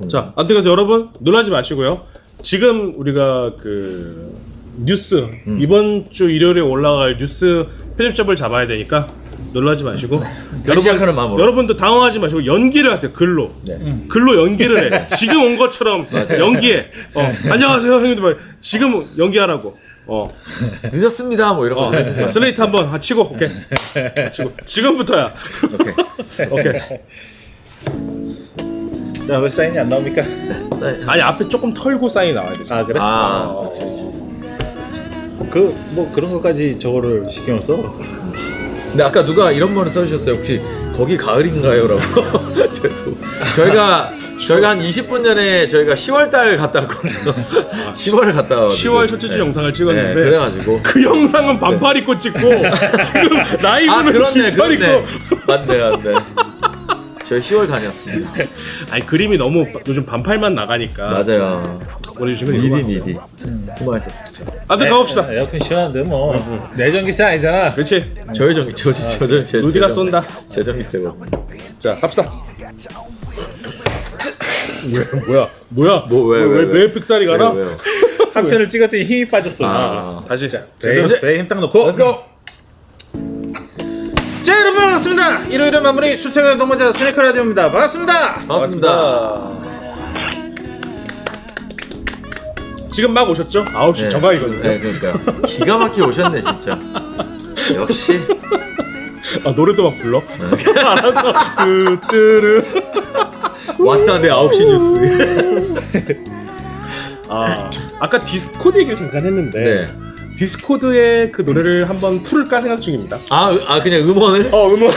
자, 아무튼 그래서 여러분 놀라지 마시고요. 지금 우리가 그 뉴스 이번 주 일요일에 올라갈 뉴스 편집점을 잡아야 되니까 놀라지 마시고 시작하는 마음으로. 여러분도 당황하지 마시고 연기를 하세요. 글로 글로 연기를 해. 지금 온 것처럼 연기해. 안녕하세요 형님들 말 지금 연기하라고. 늦었습니다 뭐 이런 거. 슬레이트 한번 치고 오케이. 치고 지금부터야. 오케이. 자, 왜 사인이 안 나옵니까? 아니 앞에 조금 털고 사인이 나와야 되지. 아, 그래? 그렇지. 뭐 그런 것까지 저거를 신경을 써? 근데 아까 누가 이런 말을 써주셨어요. 혹시 거기 가을인가요? 라고. 저희가 한 20분 전에 저희가 10월달 갔다 왔거든요. 10월을 갔다 와가지고 10월 첫째 주 영상을 찍었는데 그래가지고 그 영상은 반팔 입고 찍고 지금 라이브는 긴팔 입고 맞네. 저희 10월 다녔습니다. 아니 그림이 너무 요즘 반팔만 나가니까 맞아요. 보내주신 거 미디. 수고하셨어요. 아무튼 가봅시다. 에어컨 시원한데 뭐 내전기세 아니잖아. 그렇지. 저희 전기 제 루디가 쏜다. 제 전기세거든요. 자 갑시다. 뭐야? 왜 픽살이 가나? 왜요? 한 편을 찍었더니 힘이 빠졌어. 다시. 배에 힘 딱 넣고. Let's go. 자, 여러분 반갑습니다. 일요일에 마무리 출퇴근 동반자 스니커 라디오입니다. 반갑습니다. 지금 막 오셨죠? 9시 정각이거든요. 네, 그러니까 기가 막히게 오셨네 진짜. 역시. 노래도 막 불러. 알아서 뚜뚜르. 왔다 내 9시 뉴스. 아까 디스코드 얘기를 잠깐 했는데 네. 디스코드의 그 노래를 한번 풀을까 생각 중입니다. 그냥 음원을? 음원을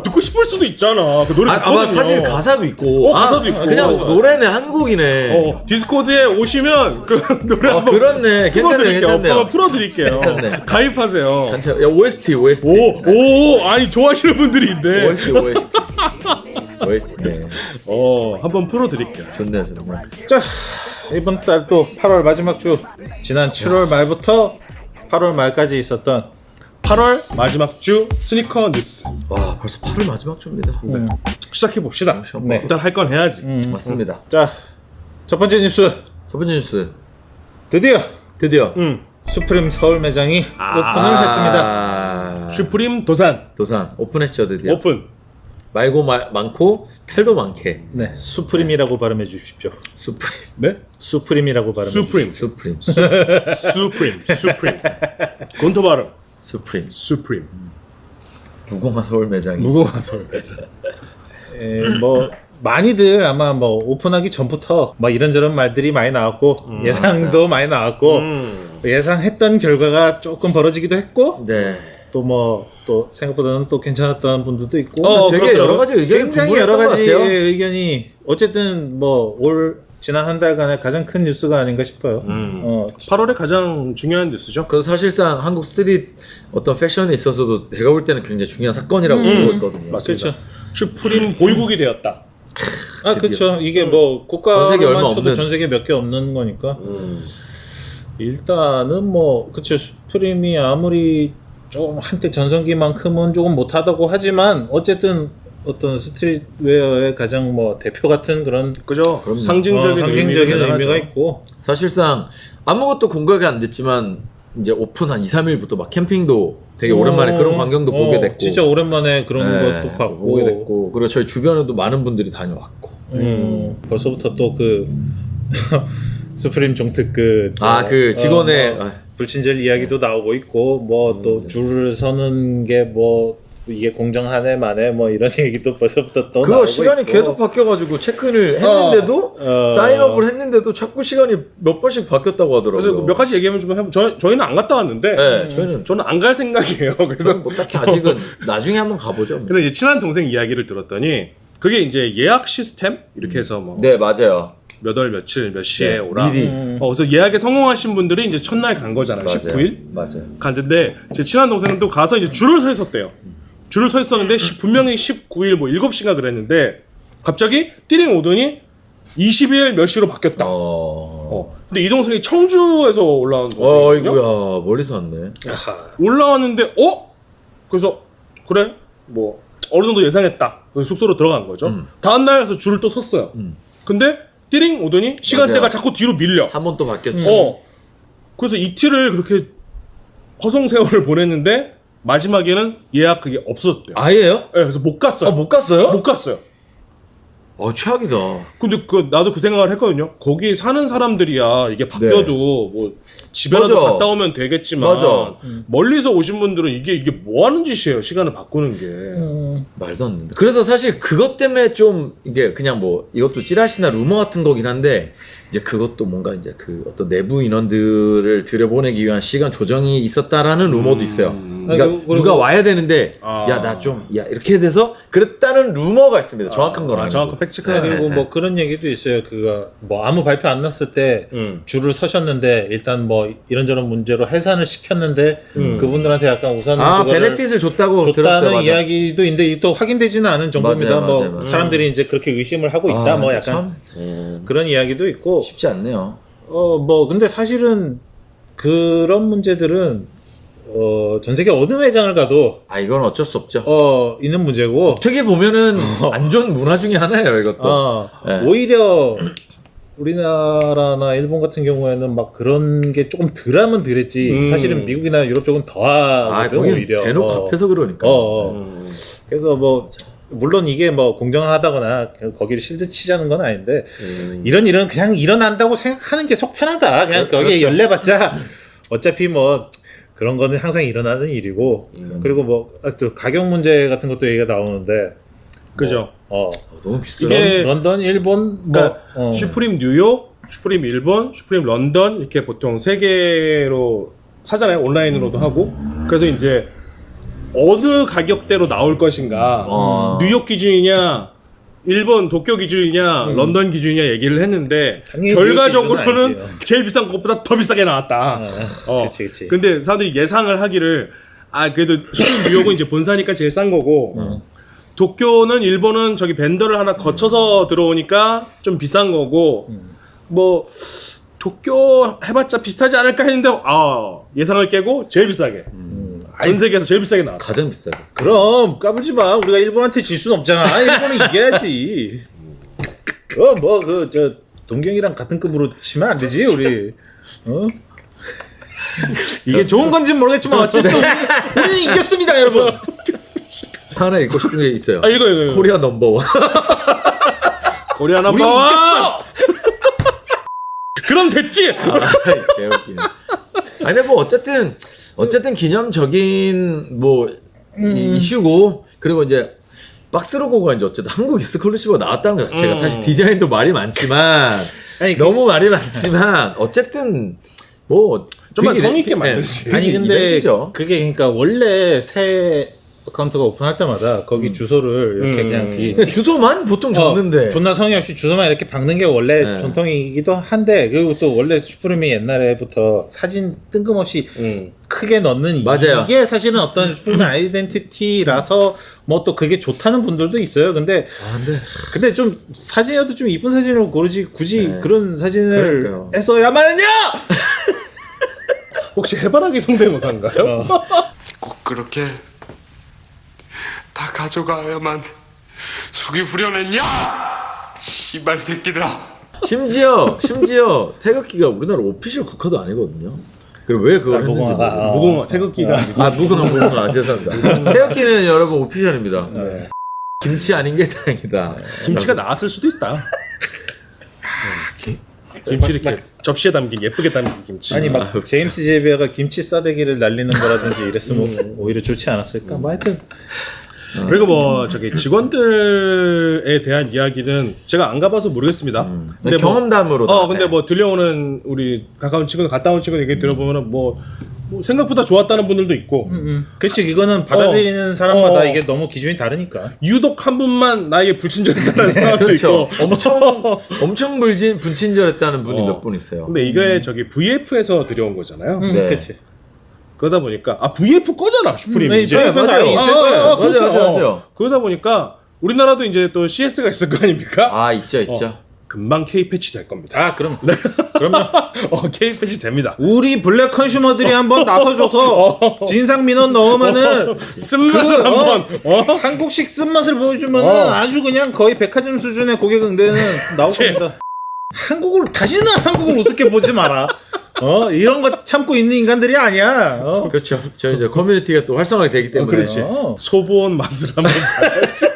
듣고 싶을 수도 있잖아. 그 노래 좋거든요. 사실 가사도 있고. 가사도 있고. 그냥 노래네 한 곡이네. 디스코드에 오시면 그 노래 한번 그렇네. 괜찮네요. 한번 풀어드릴게요. 괜찮네. 가입하세요. 야, OST. 아니 좋아하시는 분들이 있네. OST. 네. 한번 풀어드릴게요. 좋네요. 자, 이번 달 또 8월 마지막 주, 지난 7월 말부터 8월 말까지 있었던 8월 마지막 주 스니커 뉴스. 와, 벌써 8월 마지막 주입니다. 시작해 봅시다. 네. 일단 할 건 해야지. 맞습니다. 자, 첫 번째 뉴스. 첫 번째 뉴스. 드디어 수프림 서울 매장이 오픈을 했습니다. 슈프림 도산 오픈했죠 드디어. 오픈. 말고 많고 탈도 많게. 네, 수프림이라고 발음해 주십시오. 수프림. 네? 수프림이라고 발음해 수프림. 수프림. 곤토 발음. 수프림. 무궁화 서울 매장이. 무궁화 서울 매장. 뭐 많이들 아마 뭐 오픈하기 전부터 막 이런저런 말들이 많이 나왔고 예상도 많이 나왔고 예상했던 결과가 조금 벌어지기도 했고 네. 또 생각보다는 또 괜찮았던 분들도 있고 되게 여러 가지 의견이 굉장히 여러 가지 같아요. 의견이 어쨌든 뭐 지난 한 달간의 가장 큰 뉴스가 아닌가 싶어요. 8월에 가장 중요한 뉴스죠. 그래서 사실상 한국 스트릿 어떤 패션에 있어서도 제가 볼 때는 굉장히 중요한 사건이라고 보고 있거든요. 맞습니다. 그렇죠. 슈프림 보유국이 되었다. 그렇죠. 이게 뭐 전 세계 얼마 국가로만 쳐도 없는. 전 세계 몇 개 없는 거니까. 일단은 뭐 그쵸. 슈프림이 아무리 좀 한때 전성기만큼은 조금 못하다고 하지만 어쨌든 어떤 스트릿웨어의 가장 뭐 대표 같은 그런 그죠? 그럼요. 상징적인 의미가 하죠. 있고. 사실상 아무것도 공개가 안 됐지만 이제 오픈 한 2, 3일부터 막 캠핑도 되게 오랜만에 그런 광경도 보게 됐고. 진짜 오랜만에 그런 것도 봤고. 보게 됐고. 그리고 저희 주변에도 많은 분들이 다녀왔고. 벌써부터 또 그 스프림 종특 그 직원의 불친절 이야기도 나오고 있고 뭐 또 줄을 서는 게 뭐 이게 공정하네 마네 뭐 이런 얘기도 벌써부터 또 그거 나오고 시간이 있고. 계속 바뀌어가지고 체크인을 했는데도 사인업을 했는데도 자꾸 시간이 몇 번씩 바뀌었다고 하더라고요. 그래서 몇 가지 얘기하면 좀 해보면 저희는 안 갔다 왔는데 저희는 안 갈 생각이에요. 그래서 뭐 딱히 아직은 나중에 한번 가보죠. 뭐. 근데 이제 친한 동생 이야기를 들었더니 그게 이제 예약 시스템 이렇게 해서 뭐 네 맞아요. 몇 월 며칠 몇 시에 오라. 미리. 그래서 예약에 성공하신 분들이 이제 첫날 간 거잖아요. 19일 맞아요. 갔는데 제 친한 동생은 또 가서 이제 줄을 서 있었대요. 줄을 서 있었는데 분명히 19일 뭐 7시가 그랬는데 갑자기 띠링 오더니 20일 몇 시로 바뀌었다. 근데 이 동생이 청주에서 올라온 동생이거든요. 어이구야 멀리서 왔네. 올라왔는데 그래서 그래 뭐 어느 정도 예상했다. 그래서 숙소로 들어간 거죠. 다음 날 가서 줄을 또 섰어요. 근데 띠링 오더니 시간대가 맞아요. 자꾸 뒤로 밀려. 한 번 또 바뀌었죠. 그래서 이틀을 그렇게 허송세월을 보냈는데 마지막에는 예약 그게 없어졌대요. 아예요? 네, 그래서 못 갔어요. 못 갔어요? 못 갔어요. 최악이다. 근데 나도 그 생각을 했거든요. 거기 사는 사람들이야 이게 바뀌어도 뭐 집에라도 맞아. 갔다 오면 되겠지만 맞아. 멀리서 오신 분들은 이게 뭐 하는 짓이에요. 시간을 바꾸는 게. 말도 안 된다. 그래서 사실 그것 때문에 좀 이게 그냥 뭐 이것도 찌라시나 루머 같은 거긴 한데 이제 그것도 뭔가 이제 그 어떤 내부 인원들을 들여보내기 위한 시간 조정이 있었다라는 루머도 있어요. 그러니까 그리고 누가 와야 되는데 아. 야 나 좀 야 이렇게 돼서 그랬다는 루머가 있습니다. 정확한 건 아니고. 정확한 팩트가 그리고 뭐 그런 얘기도 있어요. 그거 뭐 아무 발표 안 났을 때 줄을 서셨는데 일단 뭐 이런저런 문제로 해산을 시켰는데 그분들한테 약간 우선 그거를 베네핏을 줬다고 들었어요. 줬다는 맞아. 이야기도 있는데 이게 또 확인되지는 않은 정보입니다. 맞아요, 뭐 맞아요, 맞아요. 사람들이 이제 그렇게 의심을 하고 있다. 뭐 약간 그런 이야기도 있고 쉽지 않네요. 뭐 근데 사실은 그런 문제들은 전 세계 어느 매장을 가도 이건 어쩔 수 없죠. 있는 문제고 어떻게 보면은 안 좋은 문화 중에 하나예요, 이것도. 네. 오히려 우리나라나 일본 같은 경우에는 막 그런 게 조금 덜하면 덜했지 사실은 미국이나 유럽 쪽은 더 하거든 거긴 오히려 대놓고 앞에서 그러니까. 그래서 뭐 물론 이게 뭐 공정하다거나 거기를 실드 치자는 건 아닌데 이런 일은 그냥 일어난다고 생각하는 게 속 편하다. 그냥 거기에 열려봤자 어차피 뭐 그런 거는 항상 일어나는 일이고 그리고 뭐 또 가격 문제 같은 것도 얘기가 나오는데 그죠. 너무 비싸. 이게 런던, 일본 그러니까 뭐 슈프림 뉴욕, 슈프림 일본, 슈프림 런던 이렇게 보통 세 개로 사잖아요. 온라인으로도 하고. 그래서 이제 어느 가격대로 나올 것인가, 뉴욕 기준이냐, 일본 도쿄 기준이냐, 런던 기준이냐 얘기를 했는데 당연히 결과적으로는 뉴욕 기준은 아니지요. 제일 비싼 것보다 더 비싸게 나왔다. 그치. 근데 사람들이 예상을 하기를 그래도 슈프림 뉴욕은 이제 본사니까 제일 싼 거고. 도쿄는 일본은 저기 벤더를 하나 거쳐서 들어오니까 좀 비싼 거고 뭐 도쿄 해봤자 비슷하지 않을까 했는데 예상을 깨고 제일 비싸게 전 세계에서 제일 비싸게 나왔다. 가장 비싸요. 그럼 까불지 마. 우리가 일본한테 질 수는 없잖아. 일본은 이겨야지. 뭐 그 저 동경이랑 같은 급으로 치면 안 되지 우리. 이게 좋은 건지 는 모르겠지만 어쨌든 우리는 이겼습니다, 여러분. 하나 읽고 싶은 게 있어요. 이거. 코리아 넘버원. 코리아 우리 넘버원. 이겼어. 그럼 됐지. 개웃기네. 아니 뭐 어쨌든 기념적인 뭐 이슈고 그리고 이제 박스로고가 이제 어쨌든 한국 익스클루시브가 나왔다는 것 자체가 사실 디자인도 말이 많지만 너무 말이 많지만 어쨌든 뭐 좀만 되게 성의 있게 네, 만들지. 되게 아니 근데 이벤트죠. 그게 그러니까 원래 새 어카운트가 오픈할 때마다 거기 주소를 이렇게 그냥 그냥 주소만 보통 적는데 존나 성의 없이 주소만 이렇게 박는 게 원래 네. 전통이기도 한데 그리고 또 원래 슈프림이 옛날에부터 사진 뜬금없이 크게 넣는 맞아요. 이게 사실은 어떤 슈프림 아이덴티티라서 뭐 또 그게 좋다는 분들도 있어요. 근데 좀 사진이라도 좀 이쁜 사진을 고르지 굳이 그런 사진을 그러니까요. 했어야만 하냐? 혹시 해바라기 성대모사인가요? 꼭 그렇게 다 가져가야만 속이 후련했냐? 씨발 새끼들아. 심지어 태극기가 우리나라 오피셜 국화도 아니거든요. 그리고 왜 그걸 했는지 무궁화가, 모르겠어요. 무궁화 태극기가 무궁화 죄송합니다. 태극기는 여러분 오피셜입니다. 김치 아닌 게 다행이다. 김치가 나왔을 수도 있다. 김치 이렇게 접시에 담긴 예쁘게 담긴 김치. 아니 막 제임스 제비어가 김치 싸대기를 날리는 거라든지 이랬으면 오히려 좋지 않았을까? 뭐 하여튼 그리고 뭐 저기 직원들에 대한 이야기는 제가 안 가봐서 모르겠습니다. 근데 경험담으로. 근데 뭐 들려오는 우리 가까운 친구, 갔다 온 친구 얘기 들어보면은 뭐 생각보다 좋았다는 분들도 있고 그렇지 이거는 받아들이는 사람마다 어. 이게 너무 기준이 다르니까. 유독 한 분만 나에게 불친절했다는 사람도 그렇죠. 있고. 엄청 분친절했다는 분이 몇 분 있어요. 근데 이게 저기 VF에서 들여온 거잖아요. 네. 그렇지. 그러다 보니까 VF 거잖아 슈프림이 네, 이제. VF 가 맞아요. 있을 거예요. 그렇죠. 맞아요. 그러다 보니까 우리나라도 이제 또 CS가 있을 거 아닙니까? 있죠. 금방 K 패치 될 겁니다. 아 그럼요. K 패치 됩니다. 우리 블랙 컨슈머들이 한번 나서줘서 진상 민원 넣으면은 쓴맛을 한번 한국식 쓴맛을 보여주면은 아주 그냥 거의 백화점 수준의 고객 응대는 나올 겁니다. 다시는 한국을 우습게 보지 마라. 이런 거 참고 있는 인간들이 아니야. 그렇죠. 저희 이제 커뮤니티가 또 활성화가 되기 때문에. 그렇지. 소보원 맛을 한번 봐야지.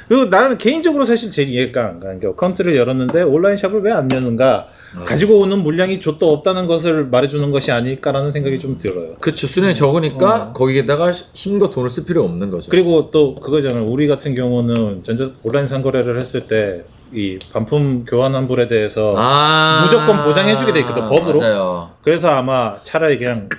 그리고 나는 개인적으로 사실 제일 이해가 안 가는 게 어카운트를 열었는데 온라인 샵을 왜 안 여는가? 가지고 오는 물량이 좆도 없다는 것을 말해주는 것이 아닐까라는 생각이 좀 들어요. 그렇죠. 수량이 적으니까 거기에다가 힘과 돈을 쓸 필요 없는 거죠. 그리고 또 그거잖아요. 우리 같은 경우는 온라인 상거래를 했을 때 이 반품 교환 환불에 대해서 무조건 보장해주게 돼 있거든, 법으로. 맞아요. 그래서 아마 차라리 그냥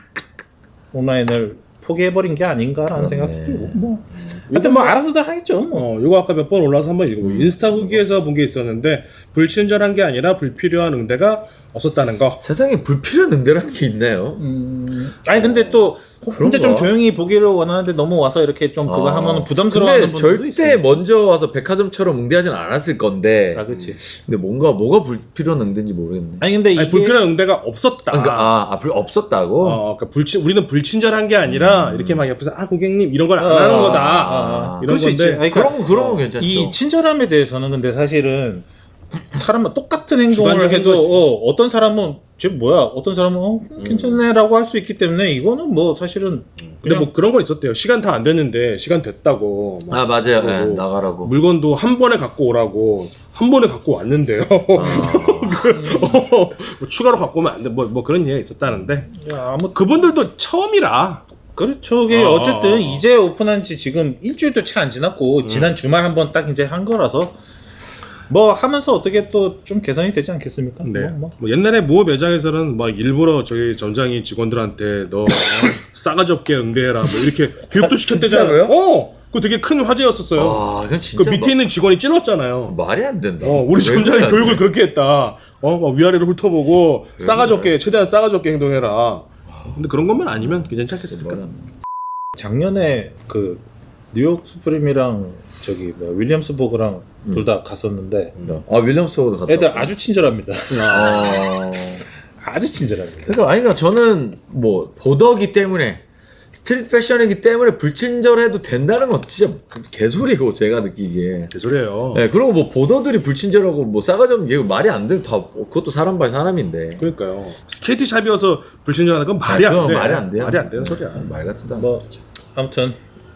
온라인을 포기해버린 게 아닌가라는 생각도 들고 뭐 하여튼 뭐 알아서들 하겠죠. 뭐. 요거 아까 몇 번 올라와서 한번 읽어보고 인스타 후기에서 본 게 있었는데 불친절한 게 아니라 불필요한 응대가 없었다는 거. 세상에 불필요한 응대라는 게 있나요? 아니 근데 또 혼자 좀 그런가? 조용히 보기를 원하는데 너무 와서 이렇게 좀 그거 하면 부담스러워하는 근데 분들도 절대 있어요. 먼저 와서 백화점처럼 응대하진 않았을 건데. 아 그렇지. 근데 뭐가 불필요한 응대인지 모르겠네. 아니 근데 이게 아니, 불필요한 응대가 없었다. 그러니까 없었다고. 그러니까 우리는 불친절한 게 아니라 이렇게 막 옆에서 고객님 이런 걸 안 하는 거다. 이런 그럴 수 있지. 건데. 아니, 그러니까 그런 건 괜찮죠. 이 친절함에 대해서는 근데 사실은 사람은 똑같은 행동을 주관적인 해도 거지. 어떤 사람은 쟤 뭐야 어떤 사람은 괜찮네라고 할 수 있기 때문에 이거는 뭐 사실은 근데 그냥 뭐 그런 건 있었대요. 시간 다 안 됐는데 시간 됐다고. 막 맞아요. 그러고 네, 나가라고. 물건도 한 번에 갖고 오라고. 한 번에 갖고 왔는데요. 뭐 추가로 갖고 오면 안 돼. 뭐 그런 얘기가 있었다는데. 아무 그분들도 처음이라. 그렇죠. 이게 어쨌든 이제 오픈한 지 지금 일주일도 채 안 지났고 지난 주말 한번 딱 이제 한 거라서 뭐 하면서 어떻게 또 좀 개선이 되지 않겠습니까? 네. 뭐. 뭐 옛날에 모 매장에서는 막 일부러 저희 점장이 직원들한테 너 싸가지 없게 응대해라 뭐 이렇게 교육도 시켰대잖아요. 진짜로요? 그거 되게 큰 화제였었어요. 그건 그 진짜 밑에 있는 직원이 찔렀잖아요. 말이 안 된다. 우리 왜 점장이 그래? 교육을 그렇게 했다. 막 위아래를 훑어보고 싸가지 없게 최대한 싸가지 없게 행동해라. 근데 그런 것만 아니면 괜찮지 않겠습니까? 작년에 그 뉴욕 수프림이랑 저기 윌리엄스 버그랑 둘 다 갔었는데 윌리엄스하고도 갔다. 애들 아주 친절합니다. 어... 아주 친절합니다. 그러니까 저는 뭐 보더기 때문에 스트리트 패션이기 때문에 불친절해도 된다는 건 진짜 개소리고 제가 느끼기에. 개소리예요. 네, 그리고 뭐 보더들이 불친절하고 뭐 싸가지 없는 게 말이 안 돼. 다 그것도 사람 바이 사람인데. 그러니까요. 스케이트 샵이어서 불친절하는 건 말이 안 돼. 말이 안 돼요. 말이 안 되는 소리야. 말 같지도 않아. 뭐 아무튼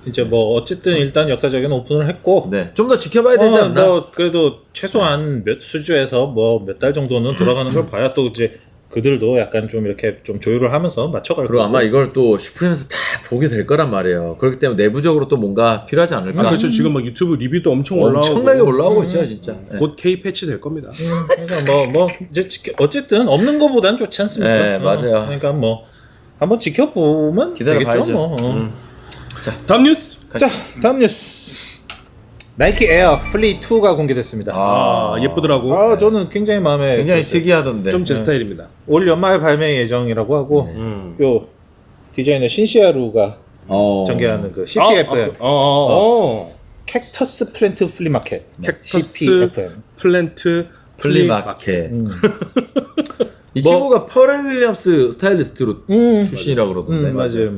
이제 뭐 어쨌든 일단 역사적인 오픈을 했고 네, 좀 더 지켜봐야 되지 않나? 뭐 그래도 최소한 몇 수주에서 뭐 몇 달 정도는 돌아가는 걸 봐야 또 이제 그들도 약간 좀 이렇게 좀 조율을 하면서 맞춰갈 그리고 거고. 아마 이걸 또 슈프림에서 다 보게 될 거란 말이에요. 그렇기 때문에 내부적으로 또 뭔가 필요하지 않을까? 그렇죠. 지금 막 유튜브 리뷰도 엄청 올라오고 엄청나게 올라오고 있죠, 진짜. 네. 곧 K 패치 될 겁니다. 그러니까 뭐 이제 어쨌든 없는 거보단 좋지 않습니까? 네, 맞아요. 그러니까 뭐 한번 지켜보면 기다려봐야죠. 되겠죠. 뭐. 다음 뉴스. 자, 다음 뉴스. 나이키 에어 플리 2가 공개됐습니다. 예쁘더라고. 저는 굉장히 마음에 굉장히 들었어요. 특이하던데. 좀 제 스타일입니다. 올 연말 발매 예정이라고 하고 요 디자이너 신시아루가 전개하는 그 CPFM 캡터스 플랜트 플리마켓 캡터스 CPFM 플랜트 플리마켓. 이 뭐- 친구가 퍼렐 윌리엄스 스타일리스트로 출신이라고 그러던데. 맞아요.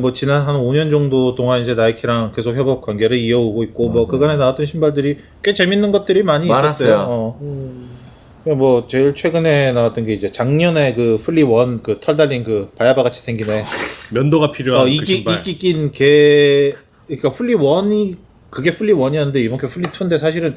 뭐 지난 한 5년 정도 동안 이제 나이키랑 계속 협업 관계를 이어오고 있고 뭐 그간에 나왔던 신발들이 꽤 재밌는 것들이 많이 많았어요. 있었어요. 뭐 제일 최근에 나왔던 게 이제 작년에 그 플리 원 그 털 달린 그 바야바 같이 생긴 애 면도가 필요한 그 이끼 신발. 낀 개 그러니까 플리 원이 그게 플리 원이었는데 이번 게 플리 2인데 사실은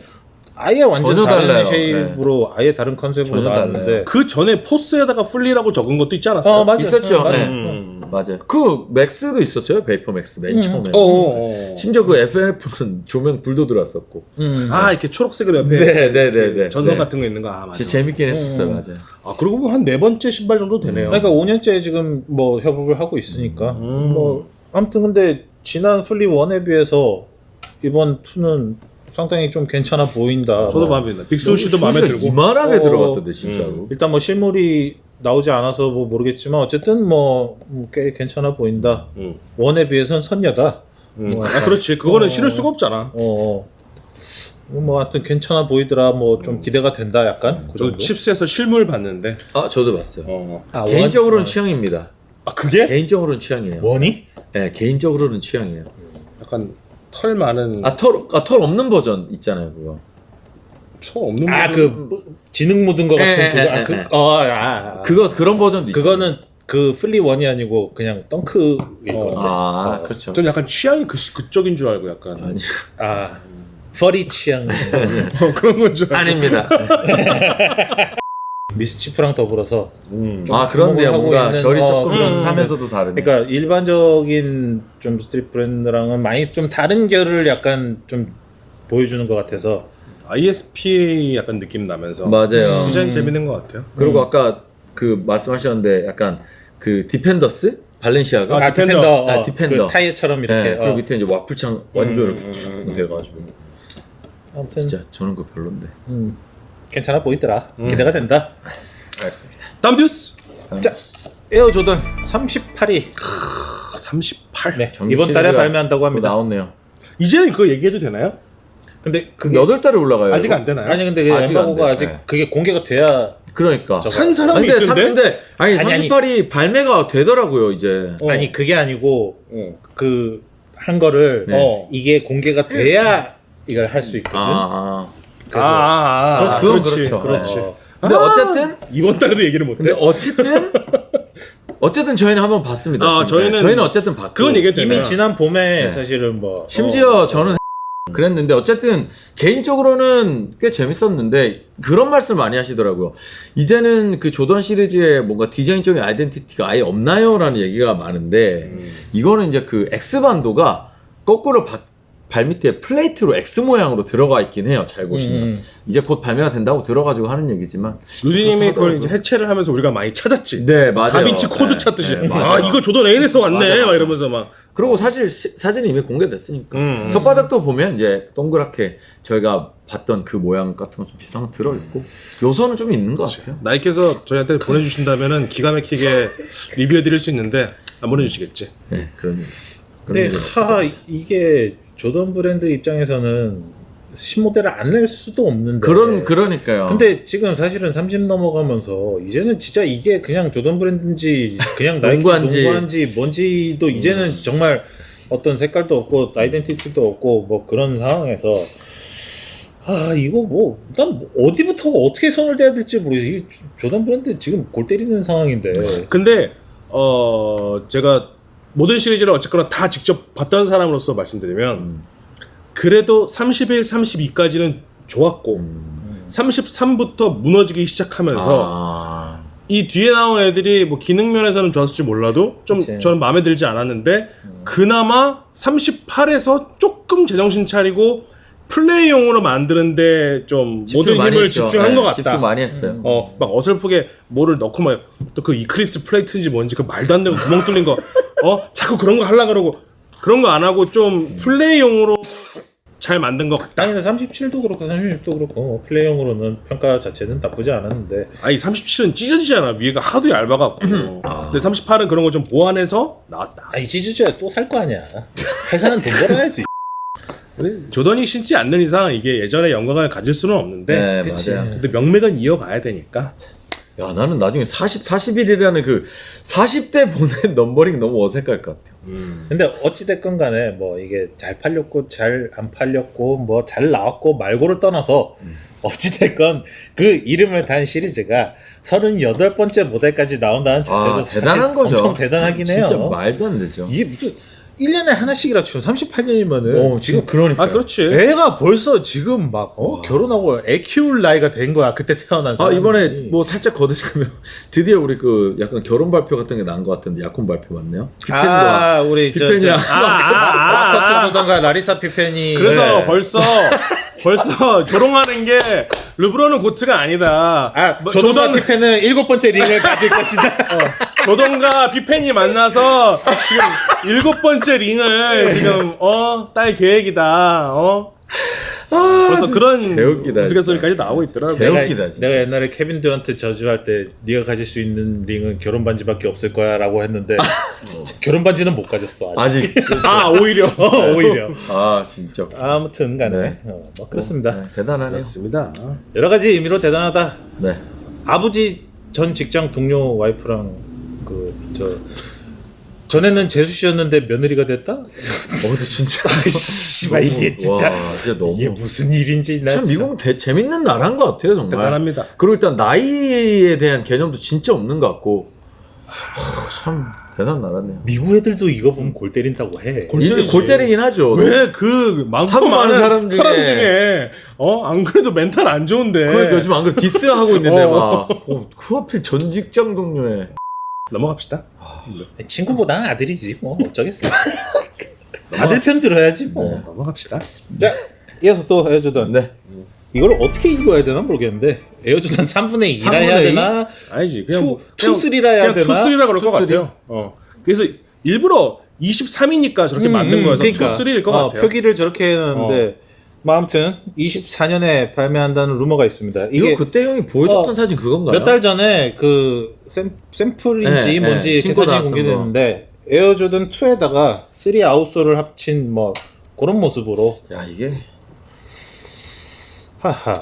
아예 완전 전혀 다른 달라요. 쉐입으로 아예 다른 컨셉으로 전혀 나왔는데 달라요. 그 전에 포스에다가 풀리라고 적은 것도 있지 않았어요? 맞아. 있었죠. 맞아. 네. 맞아요. 그 맥스도 있었죠. 베이퍼 맥스 맨 처음에. 심지어 그 FNF는 조명 불도 들어왔었고. 이렇게 초록색으로 옆에 네. 전선 네. 같은 거 있는 거. 맞아. 진짜 재밌긴 했었어요. 맞아요. 그러고 보면 한 네 번째 신발 정도 되네요. 그러니까 5년째 지금 뭐 협업을 하고 있으니까 뭐 아무튼 근데 지난 플리 1에 비해서 이번 2는 상당히 좀 괜찮아 보인다. 저도 마음에 든다. 빅수 씨도 마음에 들고. 이만하게 들어갔던데 진짜로. 일단 뭐 실물이 나오지 않아서 뭐 모르겠지만 어쨌든 뭐 꽤 괜찮아 보인다. 1에 비해서는 선녀다. 그렇지. 그거는 실을 수가 없잖아. 뭐 하여튼 괜찮아 보이더라. 뭐 좀 기대가 된다. 약간 그 저 정도. 칩스에서 실물 봤는데. 저도 봤어요. 아, 개인적으로는 원? 취향입니다. 아 그게? 개인적으로는 취향이에요. 원이? 네, 개인적으로는 취향이에요. 약간 털 많은. 털 없는 버전 있잖아요, 그거. 털 없는. 아 버전. 그 지능 묻은 거 같은 그거. 그거 그런 버전도 있죠. 그거는 그 플리 원이 아니고 그냥 덩크일 건데. 그렇죠. 전 약간 취향이 그쪽인 줄 알고 약간. 아니, 퍼리 취향. 그런 건 줄 알고. 아닙니다. 미스치프랑 더불어서 그런데요. 하고 뭔가 있는, 결이 조금 그런- 비슷하면서도 다르네. 그러니까 일반적인 좀 스트릿 브랜드랑은 많이 좀 다른 결을 약간 좀 보여주는 것 같아서. ISP 약간 느낌 나면서. 맞아요. 디자인 재밌는 것 같아요. 그리고 아까 그 말씀하셨는데 약간 그 디펜더스 발렌시아가 디펜더. 디펜더. 그 타이어처럼 이렇게. 네, 그리고 밑에 이제 와플창 완전 이렇게 쭉 돼가지고 아무튼 진짜 저는 그거 별론데. 괜찮아 보이더라. 기대가 된다. 알겠습니다. 다음 뉴스. 자, 에어 조던 38이 38. 네, 정규 이번 달에 시리즈가 발매한다고 또 합니다. 나왔네요. 이제는 그거 얘기해도 되나요? 근데 그게 8달에 올라가요. 아직 이거? 안 되나요? 아니 근데 그 아직 안 엠바고가 돼. 아직 네. 그게 공개가 돼야 그러니까 산 사람이 근데 있던데? 근데 아니 아니. 38이 발매가 되더라고요 이제. 아니 그게 아니고 어. 그 한 거를 네. 이게 공개가 돼야 이걸 할 수 있거든. 그래서 그건 그렇지, 그렇죠. 그렇지. 근데 어쨌든 이번 달에도 얘기를 못해. 근데 어쨌든 저희는 한번 봤습니다. 저희는 어쨌든 봤고 그건 얘기해도 이미 되나요? 지난 봄에 사실은 뭐 심지어 저는 그랬는데 어쨌든 개인적으로는 꽤 재밌었는데 그런 말씀 많이 하시더라고요. 이제는 그 조던 시리즈에 뭔가 디자인적인 아이덴티티가 아예 없나요?라는 얘기가 많은데 이거는 이제 그 X반도가 거꾸로 발밑에 플레이트로 X 모양으로 들어가 있긴 해요. 잘 보시면 이제 곧 발매가 된다고 들어가지고 하는 얘기지만 루디님이 그걸 그렇다더라고요. 이제 해체를 하면서 우리가 많이 찾았지. 네, 맞아요. 다빈치 코드 네, 찾듯이. 네, 맞아요. 이거 조던 A에서 왔네. 맞아, 맞아. 막 이러면서 막. 그리고 사실 사진이 이미 공개됐으니까 혓바닥도 보면 이제 동그랗게 저희가 봤던 그 모양 같은 거 좀 비슷한 거 들어있고 요소는 좀 있는 것 같아요. 나이께서 저희한테 보내주신다면은 기가 막히게 리뷰해드릴 수 있는데 안 보내주시겠지. 네, 그런. 근데 이게 조던 브랜드 입장에서는 신모델을 안 낼 수도 없는데 그러니까요. 근데 지금 사실은 30 넘어가면서 이제는 진짜 이게 그냥 조던 브랜드인지 그냥 나이키 농구한지. 농구한지 뭔지도 이제는 정말 어떤 색깔도 없고 아이덴티티도 없고 뭐 그런 상황에서 이거 뭐 일단 어디부터 어떻게 손을 대야 될지 모르겠어. 이 조던 브랜드 지금 골 때리는 상황인데 근데 제가 모든 시리즈를 어쨌거나 다 직접 봤던 사람으로서 말씀드리면 그래도 31, 32까지는 좋았고 33부터 무너지기 시작하면서 이 뒤에 나온 애들이 뭐 기능 면에서는 좋았을지 몰라도 좀 그치. 저는 마음에 들지 않았는데 그나마 38에서 조금 제정신 차리고 플레이용으로 만드는데 좀 모든 힘을 집중한 것 같다. 집중 많이 했어요. 막 어설프게 뭐를 넣고 막 또 그 이클립스 플레이트인지 뭔지 그 말도 안 되고 구멍 뚫린 거 자꾸 그런 거 하려고 그러고 그런 거 안 하고 좀 플레이용으로 잘 만든 것 같다. 당연히 37도 그렇고 36도 그렇고 뭐 플레이용으로는 평가 자체는 나쁘지 않았는데 아니 37은 찢어지잖아. 위에가 하도 얇아갖고. 근데 38은 그런 거 좀 보완해서 나왔다. 이 찢어져야 또 살 거 아니야. 회사는 돈 벌어야지. 조던이 신지 않는 이상 이게 예전의 영광을 가질 수는 없는데 네, 그치. 맞아요. 근데 명맥은 이어가야 되니까. 야, 나는 나중에 41이라는 그 40대 보낸 넘버링 너무 어색할 것 같아요. 근데 어찌됐건 간에 뭐 이게 잘 팔렸고 잘 안 팔렸고 뭐 잘 나왔고 말고를 떠나서 어찌됐건 그 이름을 단 시리즈가 38번째 모델까지 나온다는 자체도 사실 대단한 거죠. 엄청 대단하긴 해요. 진짜 말도 안 되죠. 이게 무슨 1년에 하나씩이라 치면 38년이면은 지금 그러니까. 그렇지. 애가 벌써 지금 막 결혼하고 애 키울 나이가 된 거야. 그때 태어난 사람. 이번에 뭐 살짝 거듭하면 드디어 우리 그 약간 결혼 발표 같은 게 난 것 같은데 약혼 발표 맞네요? 피펜과 우리 피펜이 마커스 조던과 라리사 피펜이 그래서 벌써 조롱하는 게 르브론은 고트가 아니다. 조던과 피펜은 7번째 링을 가질 것이다. 조던과 비펜이 만나서 지금 7번째 링을 지금 딸 계획이다. 벌써 그런 개웃기다, 우스갯소리까지 나오고 있더라고요. 개웃기다, 진짜. 내가 옛날에 케빈 듀란트 저주할 때 네가 가질 수 있는 링은 결혼 반지밖에 없을 거야라고 했는데 결혼 반지는 못 가졌어. 아직. 아직. 아 오히려 오히려. 아 진짜. 아무튼 간에 네. 뭐 그렇습니다. 네, 대단하네요. 그렇습니다. 여러 가지 의미로 대단하다. 네. 아버지 전 직장 동료 와이프랑 전에는 재수 씨였는데 며느리가 됐다? 근데 진짜. 씨발 이게 진짜 와, 진짜 너무. 이게 무슨 일인지 나 참 미국은 재밌는 나라인 것 같아요 정말. 대단합니다. 그리고 일단 나이에 대한 개념도 진짜 없는 것 같고 참 대단한 나라네요. 미국 애들도 이거 보면 골 때린다고 해. 이게 골 때리긴 하죠. 왜 그 많고 하도 많은 많은 사람 중에 안 그래도 멘탈 안 좋은데 그러니까 요즘 안 그래 디스하고 있는데 어. 그 하필 전 직장 동료에 넘어갑시다. 친구보다는 아들이지 뭐 어쩌겠어. 아들 편 들어야지 뭐. 넘어갑시다. 자, 이어서 또 에어조던. 네. 이걸 어떻게 읽어야 되나 모르겠는데 에어조던 3분의 2라 해야 3분의 2? 되나? 아니지. 그냥 투- 투쓰리라 해야 그냥 되나? 투쓰리라 그럴 것 투쓰리? 같아요. 그래서 일부러 23이니까 저렇게 만든 거여서 투쓰리일 것 같아요. 표기를 저렇게 해놨는데 뭐 아무튼 24년에 발매한다는 루머가 있습니다. 이게 이게 그때 형이 보여줬던 어, 사진 그건가요? 몇 달 전에 그 샘플인지 네, 뭔지 네, 이렇게 신고 사진이 나왔던 공개됐는데 에어조던 2에다가 3 아웃솔을 합친 뭐 그런 모습으로 야 이게 하하.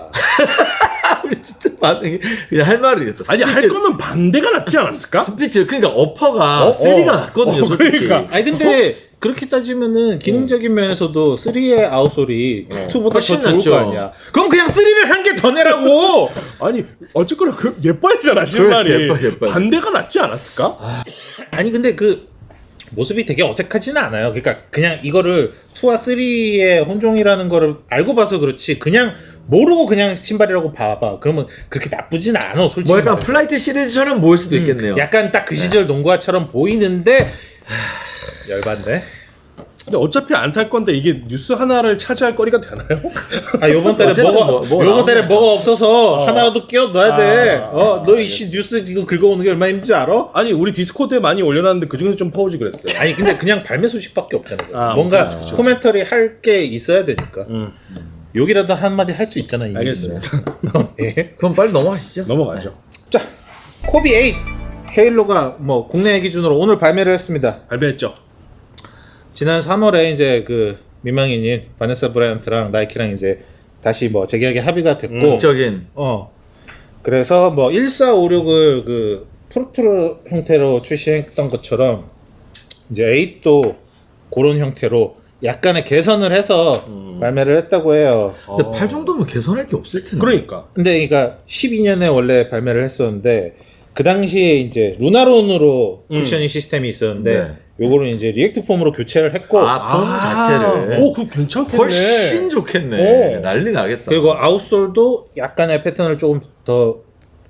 우리 진짜 반응이 그냥 할 말이 있다. 아니 할 거면 반대가 낫지 않았을까? 스피치 그러니까 어퍼가 3가 낫거든요. 솔직히. 그러니까. 아니 근데 그렇게 따지면은 기능적인 면에서도 3의 아웃솔이 2보다 더 훨씬 좋을 낫죠. 거 아니야. 그럼 그냥 3를 한 개 더 내라고. 아니 어쨌거나 그 예뻐지잖아 신발이. 예뻐. 반대가 낫지 않았을까? 아니 근데 그 모습이 되게 어색하지는 않아요. 그러니까 그냥 이거를 2와 3의 혼종이라는 거를 알고 봐서 그렇지 그냥 모르고 그냥 신발이라고 봐봐. 그러면 그렇게 나쁘진 않아 솔직히. 뭐 약간 말해서. 플라이트 시리즈처럼 보일 수도 있겠네요. 약간 딱 그 시절 농구화처럼 보이는데 열받네. 근데 어차피 안 살 건데 이게 뉴스 하나를 차지할 거리가 되나요? 아 요번 달에 어쨌든 뭐 요번 달에 나오네. 뭐가 없어서 하나라도 끼워 넣어야 돼. 아, 너 이씨 뉴스 이거 긁어오는 게 얼마나 힘든지 알아? 아니 우리 디스코드에 많이 올려놨는데 그 중에서 좀 퍼오지 그랬어요. 아니 근데 그냥 발매 소식밖에 없잖아. 아, 뭔가 그렇죠. 코멘터리 할 게 있어야 되니까. 여기라도 한마디 할 수 있잖아. 이미. 알겠습니다. 예. 그럼 빨리 넘어가시죠. 넘어가죠. 자, 코비 8 헤일로가 뭐 국내 기준으로 오늘 발매를 했습니다. 발매했죠. 지난 3월에 이제 그 민망인인 바네사 브라이언트랑 나이키랑 이제 다시 뭐 재계약에 합의가 됐고 적인 그래서 뭐 1456을 그 프로토 형태로 출시했던 것처럼 이제 8도 그런 형태로 약간의 개선을 해서 발매를 했다고 해요. 근데 팔 정도면 개선할 게 없을 텐데. 그러니까 근데 그러니까 12년에 원래 발매를 했었는데 그 당시에 이제 루나론으로 쿠셔닝 시스템이 있었는데 네. 요거를 이제 리액트 폼으로 교체를 했고 폼 자체를 오 그거 괜찮겠네. 훨씬 좋겠네. 오. 난리 나겠다. 그리고 아웃솔도 약간의 패턴을 조금 더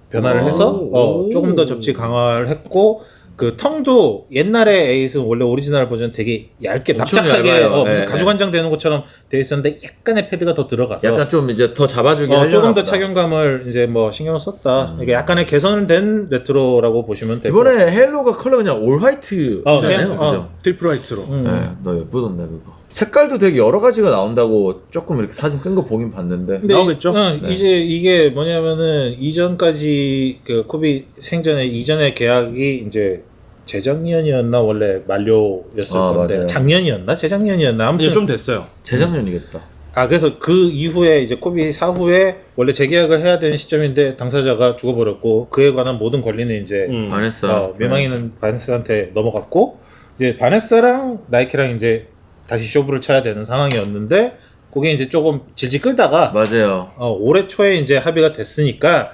변화를 해서 오. 조금 더 접지 강화를 했고 그 텅도 옛날에 에이스는 원래 오리지널 버전 되게 얇게 엄청 납작하게 얇아요. 무슨 네, 가죽 한 장 되는 것처럼 돼 있었는데 약간의 패드가 더 들어가서 약간 좀 이제 더 잡아주기 하려나 조금 더 보다. 착용감을 이제 뭐 신경을 썼다. 이게 약간의 개선된 레트로라고 보시면 되고 이번에 헬로가 컬러 그냥 올 화이트잖아요. 그냥, 그죠? 딜프라이트로. 네, 너 예쁘던데 그거. 색깔도 되게 여러 가지가 나온다고 조금 이렇게 사진 끈 거 보긴 봤는데. 근데 나오겠죠? 이제 이게 뭐냐면은 이전까지 그 코비 생전에 이전에 계약이 이제 재작년이었나 원래 만료였을 아, 건데 맞아요. 작년이었나 재작년이었나 아무튼 이제 좀 됐어요. 재작년이겠다. 그래서 그 이후에 이제 코비 사후에 원래 재계약을 해야 되는 시점인데 당사자가 죽어버렸고 그에 관한 모든 권리는 이제 바네사. 멸망이는 바네스한테 넘어갔고 이제 바네스랑 나이키랑 이제 다시 쇼부를 쳐야 되는 상황이었는데 그게 이제 조금 질질 끌다가 맞아요. 올해 초에 이제 합의가 됐으니까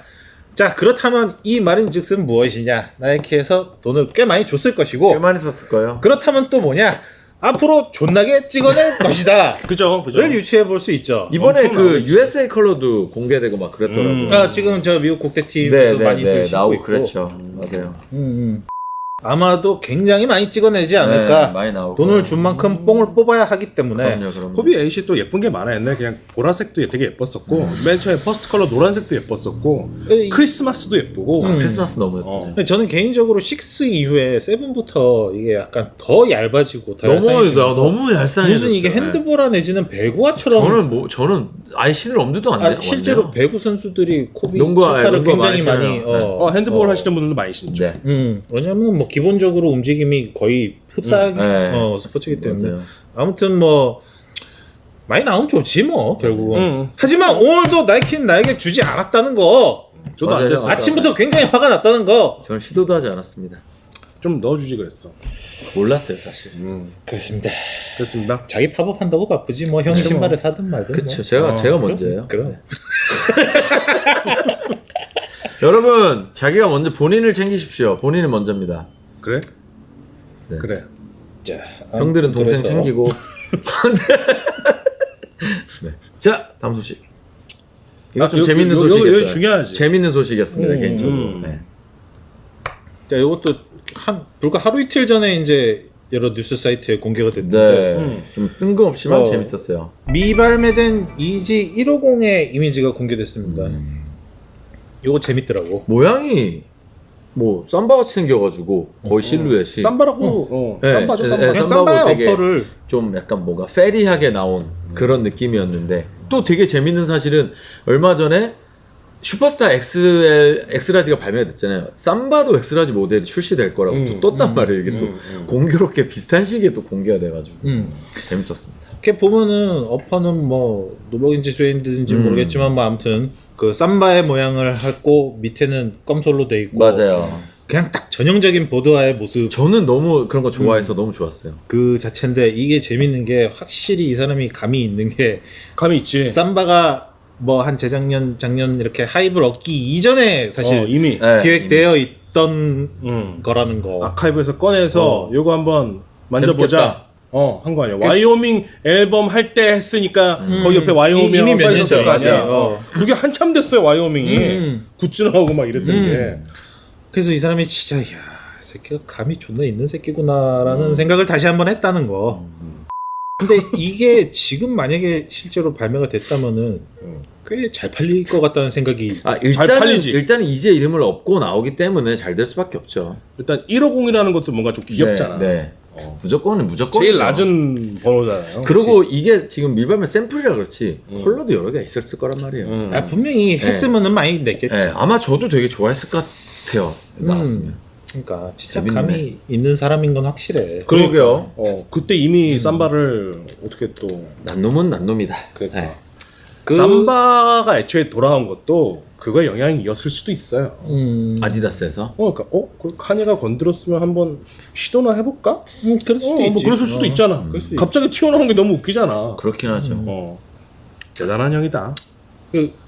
자 그렇다면 이 말인즉슨 무엇이냐 나이키에서 돈을 꽤 많이 줬을 것이고 꽤 많이 썼을 거예요. 그렇다면 또 뭐냐 앞으로 존나게 찍어낼 것이다 그죠. 를 유추해 볼 수 있죠. 이번에 엄청 그 나오고 USA 컬러도 공개되고 막 그랬더라고요. 지금 저 미국 국대팀에서 네, 많이들 신고 나오고 있고 그랬죠. 맞아요. 아마도 굉장히 많이 찍어내지 않을까. 네, 많이 나오고. 돈을 준 만큼 뽕을 뽑아야 하기 때문에. 그럼요. 코비 에잇이 또 예쁜 게 많아. 옛날 그냥 보라색도 되게 예뻤었고 맨 처음에 퍼스트 컬러 노란색도 예뻤었고 에이. 크리스마스도 예쁘고 크리스마스 너무 근데 저는 개인적으로 6 이후에 7부터 이게 약간 더 얇아지고 더 너무 얄쌍해지면서 너무 얄쌍해. 무슨 이게 핸드보라 내지는 배구화처럼 저는 아예 신을 엄두도 안 내. 실제로 배구 선수들이 코비 농구화, 신발을 농구화 굉장히 많이 많이 신어요. 핸드볼 하시는 분들도 많이 신죠. 네. 왜냐면 뭐 기본적으로 움직임이 거의 흡사하기 네. 스포츠이기 때문에 맞아요. 아무튼 뭐 많이 나오면 좋지 뭐 결국은. 음. 하지만 오늘도 나이키는 나에게 주지 않았다는 거. 저도 맞아요. 안 됐어. 아침부터 굉장히 화가 났다는 거. 저는 시도도 하지 않았습니다. 좀 넣어주지 그랬어. 몰랐어요 사실. 그렇습니다. 그렇습니다. 자기 팝업한다고 바쁘지 뭐 형이 신발을 사든 말든. 그렇죠. 뭐. 제가 먼저예요. 그럼. 여러분 자기가 먼저 본인을 챙기십시오. 본인은 먼저입니다. 그래? 네. 그래. 자, 형들은 동생 그래서 챙기고. 네. 자 다음 소식. 이거 좀 재밌는 소식이었어요. 이거 중요하지. 재밌는 소식이었습니다 개인적으로. 네. 자, 이것도 불과 하루 이틀 전에 이제 여러 뉴스 사이트에 공개가 됐는데 네. 좀 뜬금없지만 어. 재밌었어요. 미발매된 이지 150의 이미지가 공개됐습니다. 이거 재밌더라고. 모양이 뭐 삼바 같이 생겨가지고 거의 실루엣이 삼바라고 네, 삼바죠 네, 삼바. 네, 그냥 쌈바하고 쌈바의 되게 어퍼를 좀 약간 뭔가 페리하게 나온 그런 느낌이었는데 또 되게 재밌는 사실은 얼마 전에 슈퍼스타 XL 엑스라지가 발매가 됐잖아요. 삼바도 엑스라지 모델이 출시될 거라고 또 떴단 말이에요. 이게 또 공교롭게 비슷한 시기에 또 공개가 돼가지고 재밌었습니다. 이렇게 보면은 어퍼는 뭐 노복인지 스웨인인지 모르겠지만 뭐 아무튼 그 삼바의 모양을 하고 밑에는 껌솔로 돼 있고 맞아요. 그냥 딱 전형적인 보드화의 모습 저는 너무 그런 거 좋아해서 너무 좋았어요. 그 자체인데 이게 재밌는 게 확실히 이 사람이 감이 있는 게 감이 있지. 삼바가 뭐 한 재작년 작년 이렇게 하이브를 얻기 이전에 사실 이미 네. 기획되어 있던 거라는 거. 아카이브에서 꺼내서 요거 한번 만져보자. 재밌겠다. 한 거 아니야. 와이오밍 앨범 할 때 했으니까 거기 옆에 와이오밍 이미 몇 써 년 있었을 거 아니야. 전이지. 그게 한참 됐어요 와이오밍이. 굿즈 나오고 막 이랬던 게. 그래서 이 사람이 진짜 야, 이 새끼가 감이 존나 있는 새끼구나라는 생각을 다시 한번 했다는 거. 근데 이게 지금 만약에 실제로 발매가 됐다면은 꽤 잘 팔릴 것 같다는 생각이. 잘 팔리지. 일단은 이제 이름을 업고 나오기 때문에 잘 될 수밖에 없죠. 일단 150이라는 것도 뭔가 좀 귀엽잖아. 네. 무조건 제일 낮은 번호잖아요. 그리고 이게 지금 밀발매 샘플이라 그렇지 컬러도 여러 개 있었을 거란 말이에요. 아, 분명히 했으면은 많이 냈겠죠. 네, 아마 저도 되게 좋아했을 것 같아요. 나왔으면. 그러니까 진짜 재밌네. 감이 있는 사람인 건 확실해. 그러게요. 그때 이미 삼바를 어떻게 또 난 놈은 난 놈이다. 그러니까. 네. 삼바가 애초에 돌아온 것도 그거의 영향이었을 수도 있어요. 아디다스에서. 그러니까 그 카니가 건드렸으면 한번 시도나 해볼까? 그럴 수도 뭐 있지. 그랬을 수도 있잖아. 그럴 수도 갑자기 튀어나온 게 너무 웃기잖아. 그렇긴 하죠. 대단한 형이다.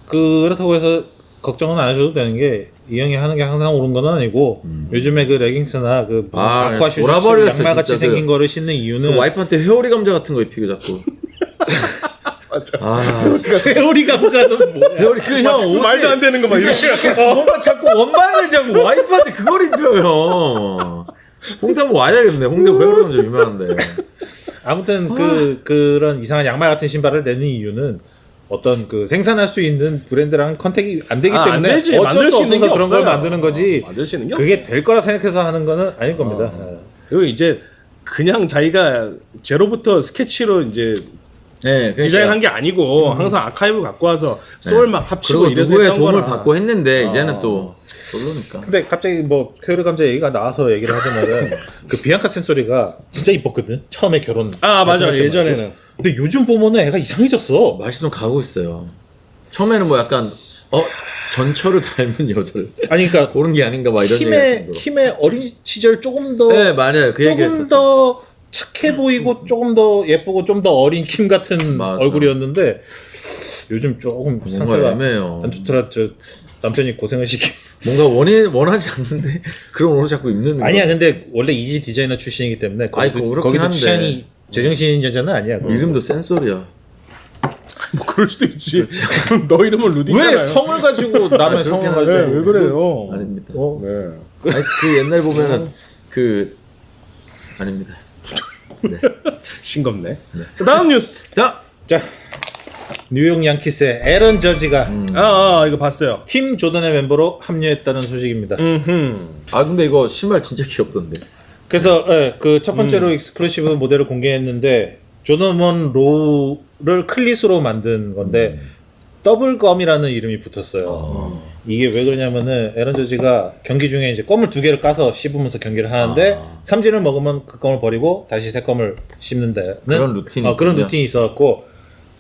그렇다고 해서 걱정은 안 하셔도 되는 게 이 형이 하는 게 항상 옳은 건 아니고 요즘에 그 레깅스나 그 무슨 아쿠아 슈즈 돌아버렸어, 양말 같이 진짜 생긴 거를 신는 그 이유는 와이프한테 회오리 감자 같은 거 입히고 자꾸. 맞아. 아, 회오리 감자는 뭐야? 회오리 그 형 말도 안 되는 거 막 이렇게. 뭔가 자꾸 원반을 자꾸 와이프한테 그걸 입혀요. 홍대 한번 와야겠네. 홍대 회오리 감자 유명한데. 아무튼 그런 이상한 양말 같은 신발을 내는 이유는 어떤 그 생산할 수 있는 브랜드랑 컨택이 안 되기 안 때문에 되지. 어쩔 만들 수 수 있는 없어서 게 그런 걸 없어요. 만드는 거지. 만들 수 있는 게 그게 될 거라 생각해서 하는 거는 아닐 겁니다. 그리고 이제 그냥 자기가 제로부터 스케치로 이제 네, 그러니까. 디자인한 게 아니고 항상 아카이브 갖고 와서 소울 막 합치고 그리고 이래서 누구의 했던 도움을 거라. 받고 했는데 이제는 또 솔로니까. 근데 갑자기 뭐 회오리 감자 얘기가 나와서 얘기를 하자면은 그 비앙카 센소리가 진짜 이뻤거든. 처음에 결혼. 맞아. 할 때 예전에는. 말이야. 근데 요즘 보면은 애가 이상해졌어. 맛이 좀 가고 있어요. 처음에는 뭐 약간 전철을 닮은 여자를 아니 그러니까 고른 게 아닌가 막 이런 얘기가 힘의 어린 시절 조금 더 네, 맞아요. 그 얘기 조금 했었어요. 더 착해 보이고 조금 더 예쁘고 좀 더 어린 킴 같은 맞아. 얼굴이었는데 요즘 조금 뭔가 상태가 애매해요. 안 좋더라. 저 남편이 고생을 시키. 뭔가 원하지 않는데 그런 옷을 자꾸 입는 아니야 근데 원래 이지 디자이너 출신이기 때문에 아니, 그렇긴 거기도 한데. 취향이 제정신인 여자는 아니야. 거. 이름도 센소리야. 뭐 그럴 수도 있지. 너 이름은 루디잖아요. 왜 성을 가지고 남의 아, 성을 그렇긴 가지고 왜 그래요? 아닙니다. 네. 아니, 그 옛날 보면은 아닙니다. 싱겁네. 다음 뉴스. 자, 뉴욕 양키스의 에런 저지가 이거 봤어요. 팀 조던의 멤버로 합류했다는 소식입니다. 근데 이거 신발 진짜 귀엽던데. 그래서 그 첫 번째로 익스클루시브 모델을 공개했는데 조너먼 로우를 클릿으로 만든 건데 더블검이라는 이름이 붙었어요. 이게 왜 그러냐면은 에런 저지가 경기 중에 이제 껌을 2개를 까서 씹으면서 경기를 하는데 삼진을 먹으면 그 껌을 버리고 다시 새 껌을 씹는다는 그런 루틴이 그런 있군요. 루틴이 있어갖고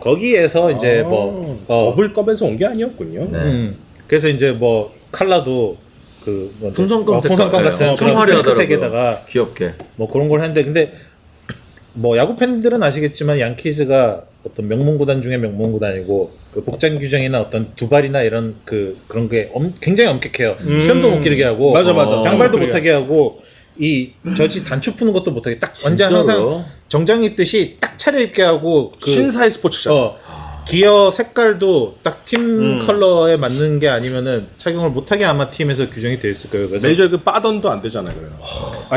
거기에서 이제 더블컵에서 온 게 아니었군요. 네. 그래서 이제 뭐 칼라도 그 풍선껌 풍선껌 같은 엄청 그런 화려하더라고요. 색에다가 귀엽게. 뭐 그런 걸 했는데 근데 뭐 야구 팬들은 아시겠지만 양키즈가 어떤 명문 구단 중에 명문 구단이고 그 복장 규정이나 어떤 두발이나 이런 그런 게 굉장히 엄격해요. 수염도 못 기르게 하고 맞아. 장발도 그래요. 못 하게 하고 이 저지 단추 푸는 것도 못 하게 딱 완전 항상 정장 입듯이 딱 차려입게 하고 신사의 스포츠죠. 기어 색깔도 딱 팀 컬러에 맞는 게 아니면은 착용을 못하게 아마 팀에서 규정이 돼 있을 거예요. 그래서 메이저 그 빠던도 안 되잖아요. 그래요.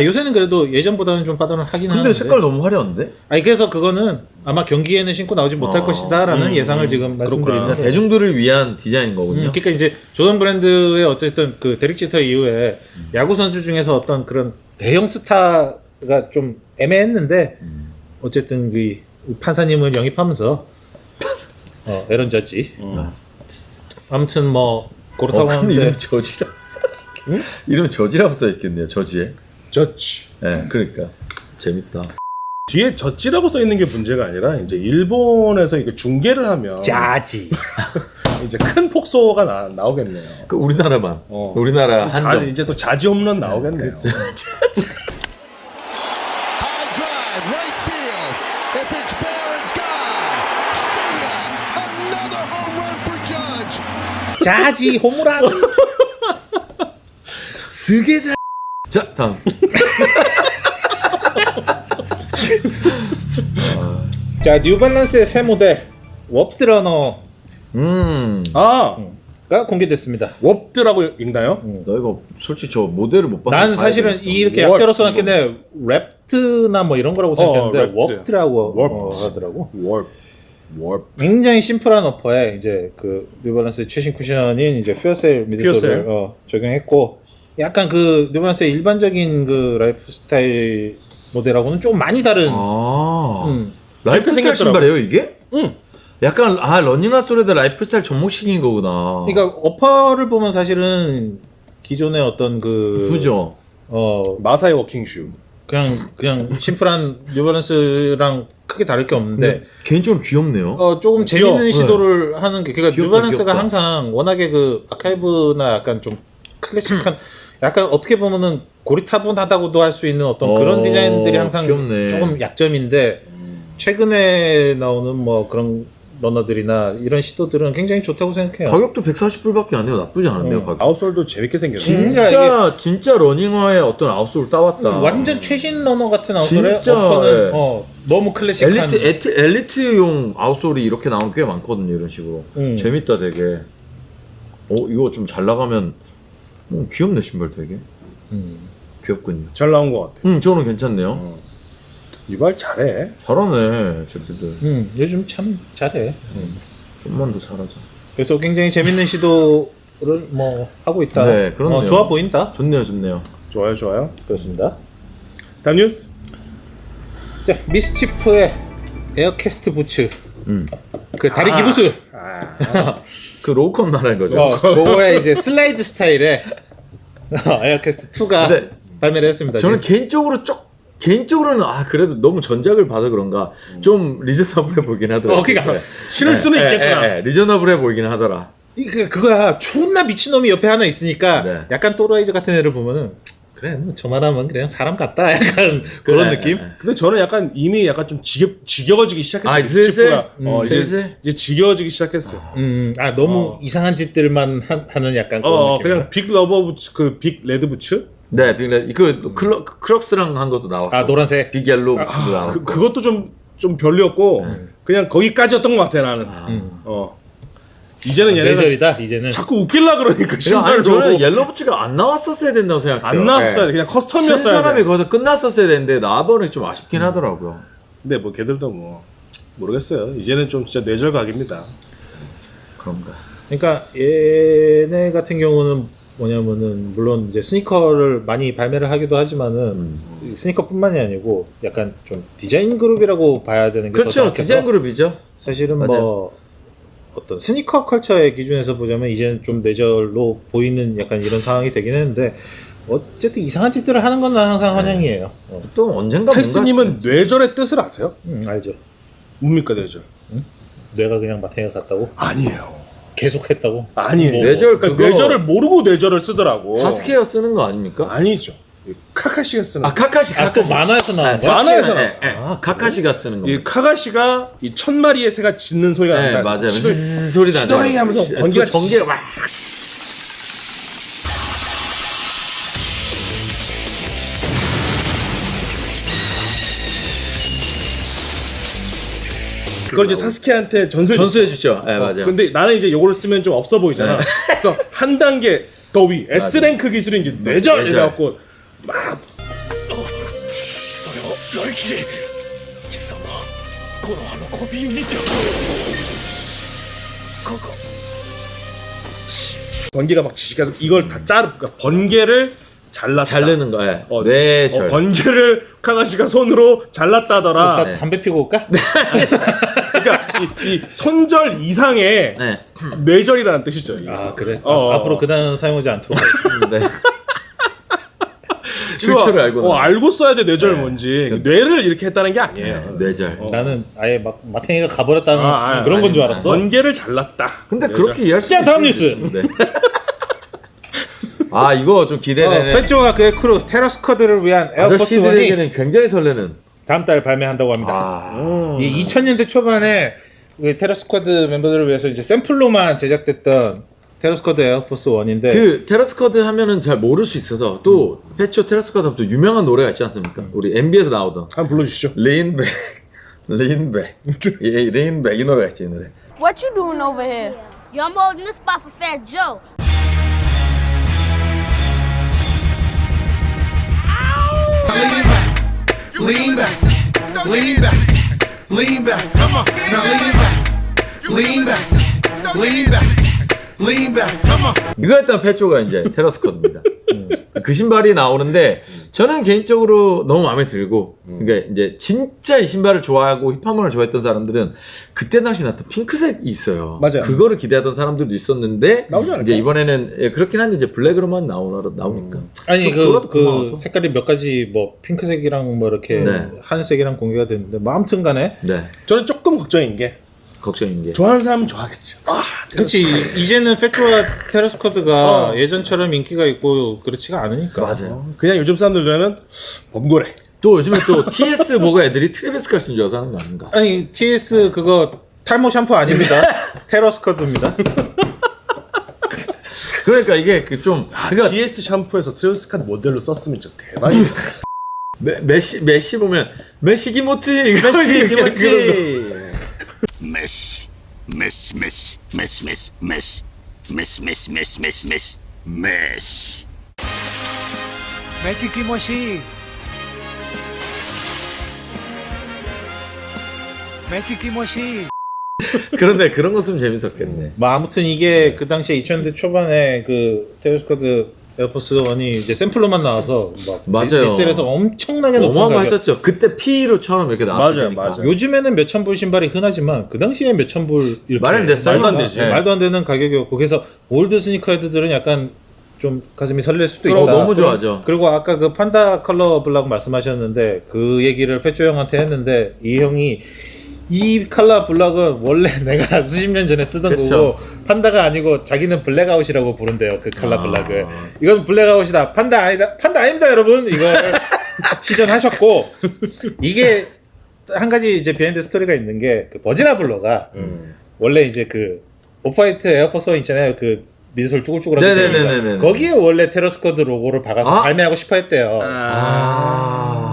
요새는 그래도 예전보다는 좀 빠던을 하긴 하는데. 근데 색깔 너무 화려한데? 그래서 그거는 아마 경기에는 신고 나오지 못할 것이다라는 예상을 지금 말씀드리는. 대중들을 위한 디자인인 거군요. 그러니까 이제 조던 브랜드의 어쨌든 그 데릭 지터 이후에 야구 선수 중에서 어떤 그런 대형 스타가 좀 애매했는데 어쨌든 그 판사님을 영입하면서 에런 저지. 아무튼 뭐 그렇다고 근데 하는데 이름이 저지라고 써. 이름이 저지라고 써 있겠네요. 저지에. 저치. 네, 그러니까 재밌다. 뒤에 저치라고 써 있는 게 문제가 아니라 이제 일본에서 이게 중계를 하면 자지. 이제 큰 폭소가 나오겠네요. 그 우리나라만. 우리나라 한정. 이제 또 자지 홈런 나오겠네요. High drive, right field. If it's fair, it's gone. See ya. Another home run for Judge. 자지 호무란. 스게자. 자, 다음. 자, 뉴발란스의 새 모델 워프드러너가 공개됐습니다. 웁드라고 읽나요? 나 이거 솔직히 저 모델을 못 봤는데. 난 사실은 이렇게 약자로 써놨겠네. 랩트나 뭐 이런 거라고 생각했는데 랩트. 워프드라고 하더라고. 월. 굉장히 심플한 어퍼에 이제 그 뉴발란스의 최신 쿠션인 이제 퓨어셀 미드솔을 적용했고 약간 그 뉴발란스의 일반적인 그 라이프 스타일 모델하고는 좀 많이 다른. 라이프 스타일 신발이에요 이게? 응. 약간 러닝아솔에다 라이프 스타일 접목시킨 거구나. 그러니까 어퍼를 보면 사실은 기존의 어떤 그죠. 마사이 워킹 슈. 그냥 심플한 뉴발란스랑 크게 다를 게 없는데 개인적으로 귀엽네요. 조금 귀여워. 재밌는 시도를 하는 게 그러니까 귀엽다, 뉴발란스가 귀엽다. 항상 워낙에 그 아카이브나 약간 좀 클래식한 약간 어떻게 보면은 고리타분하다고도 할 수 있는 어떤 그런 디자인들이 항상 귀엽네. 조금 약점인데 최근에 나오는 뭐 그런 러너들이나 이런 시도들은 굉장히 좋다고 생각해요. 가격도 140불밖에 안 해요. 나쁘지 않은데요, 가격. 아웃솔도 재밌게 생겼어요. 진짜 진짜 러닝화의 어떤 아웃솔을 따왔다. 완전 최신 러너 같은 아웃솔에 진짜, 어퍼는 네. 너무 클래식한 엘리트용 아웃솔이 이렇게 나온 게 많거든요, 이런 식으로. 재밌다, 되게. 이거 좀 잘 나가면 귀엽네, 신발 되게. 귀엽군요. 잘 나온 것 같아. 저는 괜찮네요. 이발 잘해. 잘하네, 저기들. 요즘 참 잘해. 좀만 더 잘하자. 그래서 굉장히 재밌는 시도를 뭐 하고 있다. 네, 그렇네요. 좋아 보인다. 좋네요. 좋아요. 그렇습니다. 다음 뉴스. 자, 미스치프의 에어캐스트 부츠. 그 다리 기부스. 그 로우컷 말하는 거죠. 그거의 이제 슬라이드 스타일의 에어캐스트 2가 네. 발매를 했습니다. 저는 개인적으로는 그래도 너무 전작을 봐서 그런가 좀 리저너블해 보이긴 하더라고요. 그러니까 실을 수는 있겠구나. 리저너블해 보이긴 하더라. 그거야 존나 미친놈이 옆에 하나 있으니까 네. 약간 또라이즈 같은 애를 보면은 그래 뭐 저만하면 그냥 사람 같다 약간 그런 느낌. 근데 저는 약간 이미 약간 좀 지겨워지기 시작했어요. 슬슬? 스치프가. 슬슬? 이제 지겨워지기 시작했어요. 너무 이상한 짓들만 하는 약간 그런 느낌. 그냥 빅 러버 부츠, 그 빅 레드 부츠? 네, 크럭스랑 한 것도 나왔고. 노란색. 빅 옐로우 부츠도 나왔고. 그것도 좀 별로였고 그냥 거기까지였던 것 같아 나는. 이제는 얘네가 계절이다 이제는. 자꾸 웃길라 그러니까 아니 신발로 저는 옐로부츠가 안 나왔었어야 된다고 생각해요. 안 나왔어요. 네. 그냥 쓴 커스텀이었어야 사람이 돼. 거기서 끝났었어야 되는데 나와버리니 좀 아쉽긴 하더라고요. 근데 뭐 걔들도 뭐 모르겠어요. 이제는 좀 진짜 뇌절각입니다. 그런가. 그러니까 얘네 같은 경우는 뭐냐면은 물론 이제 스니커를 많이 발매를 하기도 하지만은 이 스니커뿐만이 아니고 약간 좀 디자인 그룹이라고 봐야 되는 게 더 그렇죠. 정확해서 디자인 그룹이죠. 사실은 맞아요. 뭐 어떤 스니커 컬처의 기준에서 보자면 이제는 좀 뇌절로 보이는 약간 이런 상황이 되긴 했는데 어쨌든 이상한 짓들을 하는 건 난 항상 환영이에요. 또 언젠가 텔스님은 뇌절의 뜻을 아세요? 알죠. 뭡니까 뇌절? 뇌가 그냥 마탱이가 갔다고 아니에요. 계속 했다고. 아니에요. 뭐, 뇌절 그러니까 그거- 뇌절을 모르고 뇌절을 쓰더라고. 사스케어 쓰는 거 아닙니까? 아니죠. 카카시가 쓰는 아 카카시. 아 또 만화에서 나온 거야? 만화에서 나온 카카시가 쓰는 거. 이 카가시가 이 1000마리의 새가 짖는 소리가 네 난다. 맞아요. 시돌- zzz 소리 나죠. 시돌이 하면서 번개가 전기가 막. 그걸 이제 사스케한테 전수해 주죠. 네 맞아요. 근데 나는 이제 요거를 쓰면 좀 없어 보이잖아. 그래서 한 단계 더 위 S 랭크 기술이 이제 뇌절 뇌절. 이래갖고 막 번개가 막 지식해서 이걸 다 자르 그러니까 번개를 잘랐다. 자르는 거. 예. 어, 네, 절. 번개를 카가시가 손으로 잘랐다더라. 나 담배 피고 올까? 그러니까 이 손절 이상의 네. 뇌절이라는 뜻이죠. 이게. 아 그래? 어. 앞으로 그 단어는 사용하지 않도록 하겠습니다. 네. 출처를 알고. 알고 써야 돼 뇌절 뭔지. 뇌를 이렇게 했다는 게 아니에요. 뇌절. 나는 아예 막 마탱이가 가버렸다는 아, 그런 건 줄 알았어. 번개를 잘랐다. 근데 뇌절. 그렇게 이해할 수 자, 다음 있는데. 뉴스. 네. 아 이거 좀 기대되네. 페조가 그의 크루 테러스쿼드를 위한 에어포스 1이 아저씨들에게는 굉장히 설레는. 다음 달 발매한다고 합니다. 아. 이 2000년대 초반에 그 테러스쿼드 멤버들을 위해서 이제 샘플로만 제작됐던 테러스쿼드 에어포스 1인데 그 테라스쿼드 하면은 잘 모를 수 있어서 또 페초 테라스쿼드 하면 또 유명한 노래가 있지 않습니까? 우리 MB에서 나오던 한번 불러주시죠. 레인백 예, 레인백 이 노래가 있지 이 노래. What you doing over here? Yo, I'm holding this spot for Fat Joe. Lean back, lean back, lean back. Come on, now lean back, lean back, lean back, lean back. Come on. 이거였던 페초가 이제 테라스쿼드입니다. 그 신발이 나오는데 저는 개인적으로 너무 마음에 들고 그러니까 이제 진짜 이 신발을 좋아하고 힙합문을 좋아했던 사람들은 그때 당시 나왔던 핑크색이 있어요. 맞아요. 그거를 기대하던 사람들도 있었는데 나오지 않을까요? 이제 이번에는 예, 그렇긴 한데 이제 블랙으로만 나오니까 아니 그거라도 그 고마워서. 색깔이 몇 가지 뭐 핑크색이랑 뭐 이렇게 네. 하늘색이랑 공개가 됐는데 뭐 아무튼간에 네 저는 조금 걱정인 게 걱정인 게 좋아하는 사람은 좋아하겠지. 그렇지 이제는 페조와 테러스쿼드가 예전처럼 인기가 있고 그렇지가 않으니까 맞아요. 그냥 요즘 사람들은 범고래. 또 요즘에 또 TS 보고 애들이 트래비스 스캇인 줄 알아서 하는 거 아닌가? 아니 TS 그거 탈모 샴푸 아닙니다. 테러스쿼드입니다. 그러니까 이게 그좀 그러니까 GS 샴푸에서 트래비스 스캇 모델로 썼으면 진짜 대박이다. 메시 보면 메시 기모치 이거 김치. Mesh, mesh, mesh, mesh, mesh, mesh, mesh, mesh, mesh, mesh, mesh, mesh. Messi Kimoshi. Messi Kimoshi. 그런데 그런 거 쓰면 재밌었겠네. 뭐 아무튼 이게 그 당시에 2000년대 초반에 그 테러스쿼드 에어포스 1이 이제 샘플로만 나와서 막 맞아요. 리셀에서 엄청나게 높은 가격. 어마어마했었죠. 그때 P로처럼 이렇게 나왔을 맞아요, 때니까. 요즘에는 몇천 불 신발이 흔하지만 그 당시에 몇천 불 이렇게 말이 안 됐어요. 말도 안 되지. 말도 안 되는 가격이었고 그래서 올드 스니커 헤드들은 약간 좀 가슴이 설렐 수도 있다. 너무 좋아하죠. 그리고 아까 그 판다 컬러 블락 말씀하셨는데 그 얘기를 페조 형한테 했는데 이 형이 이 컬러 블락은 원래 내가 수십 년 전에 쓰던 그쵸. 거고 판다가 아니고 자기는 블랙아웃이라고 부른대요 그 컬러 블락을. 이건 블랙아웃이다. 판다 아니다. 판다 아닙니다 여러분. 이걸 시전하셨고 이게 한 가지 이제 비하인드 스토리가 있는 게 그 버지나 블러가 원래 이제 그 오프화이트 에어포스 1 있잖아요. 그 미드솔 쭈글쭈글한 네네네네네. 거기에 원래 테러스쿼드 로고를 박아서 아? 발매하고 싶어 했대요.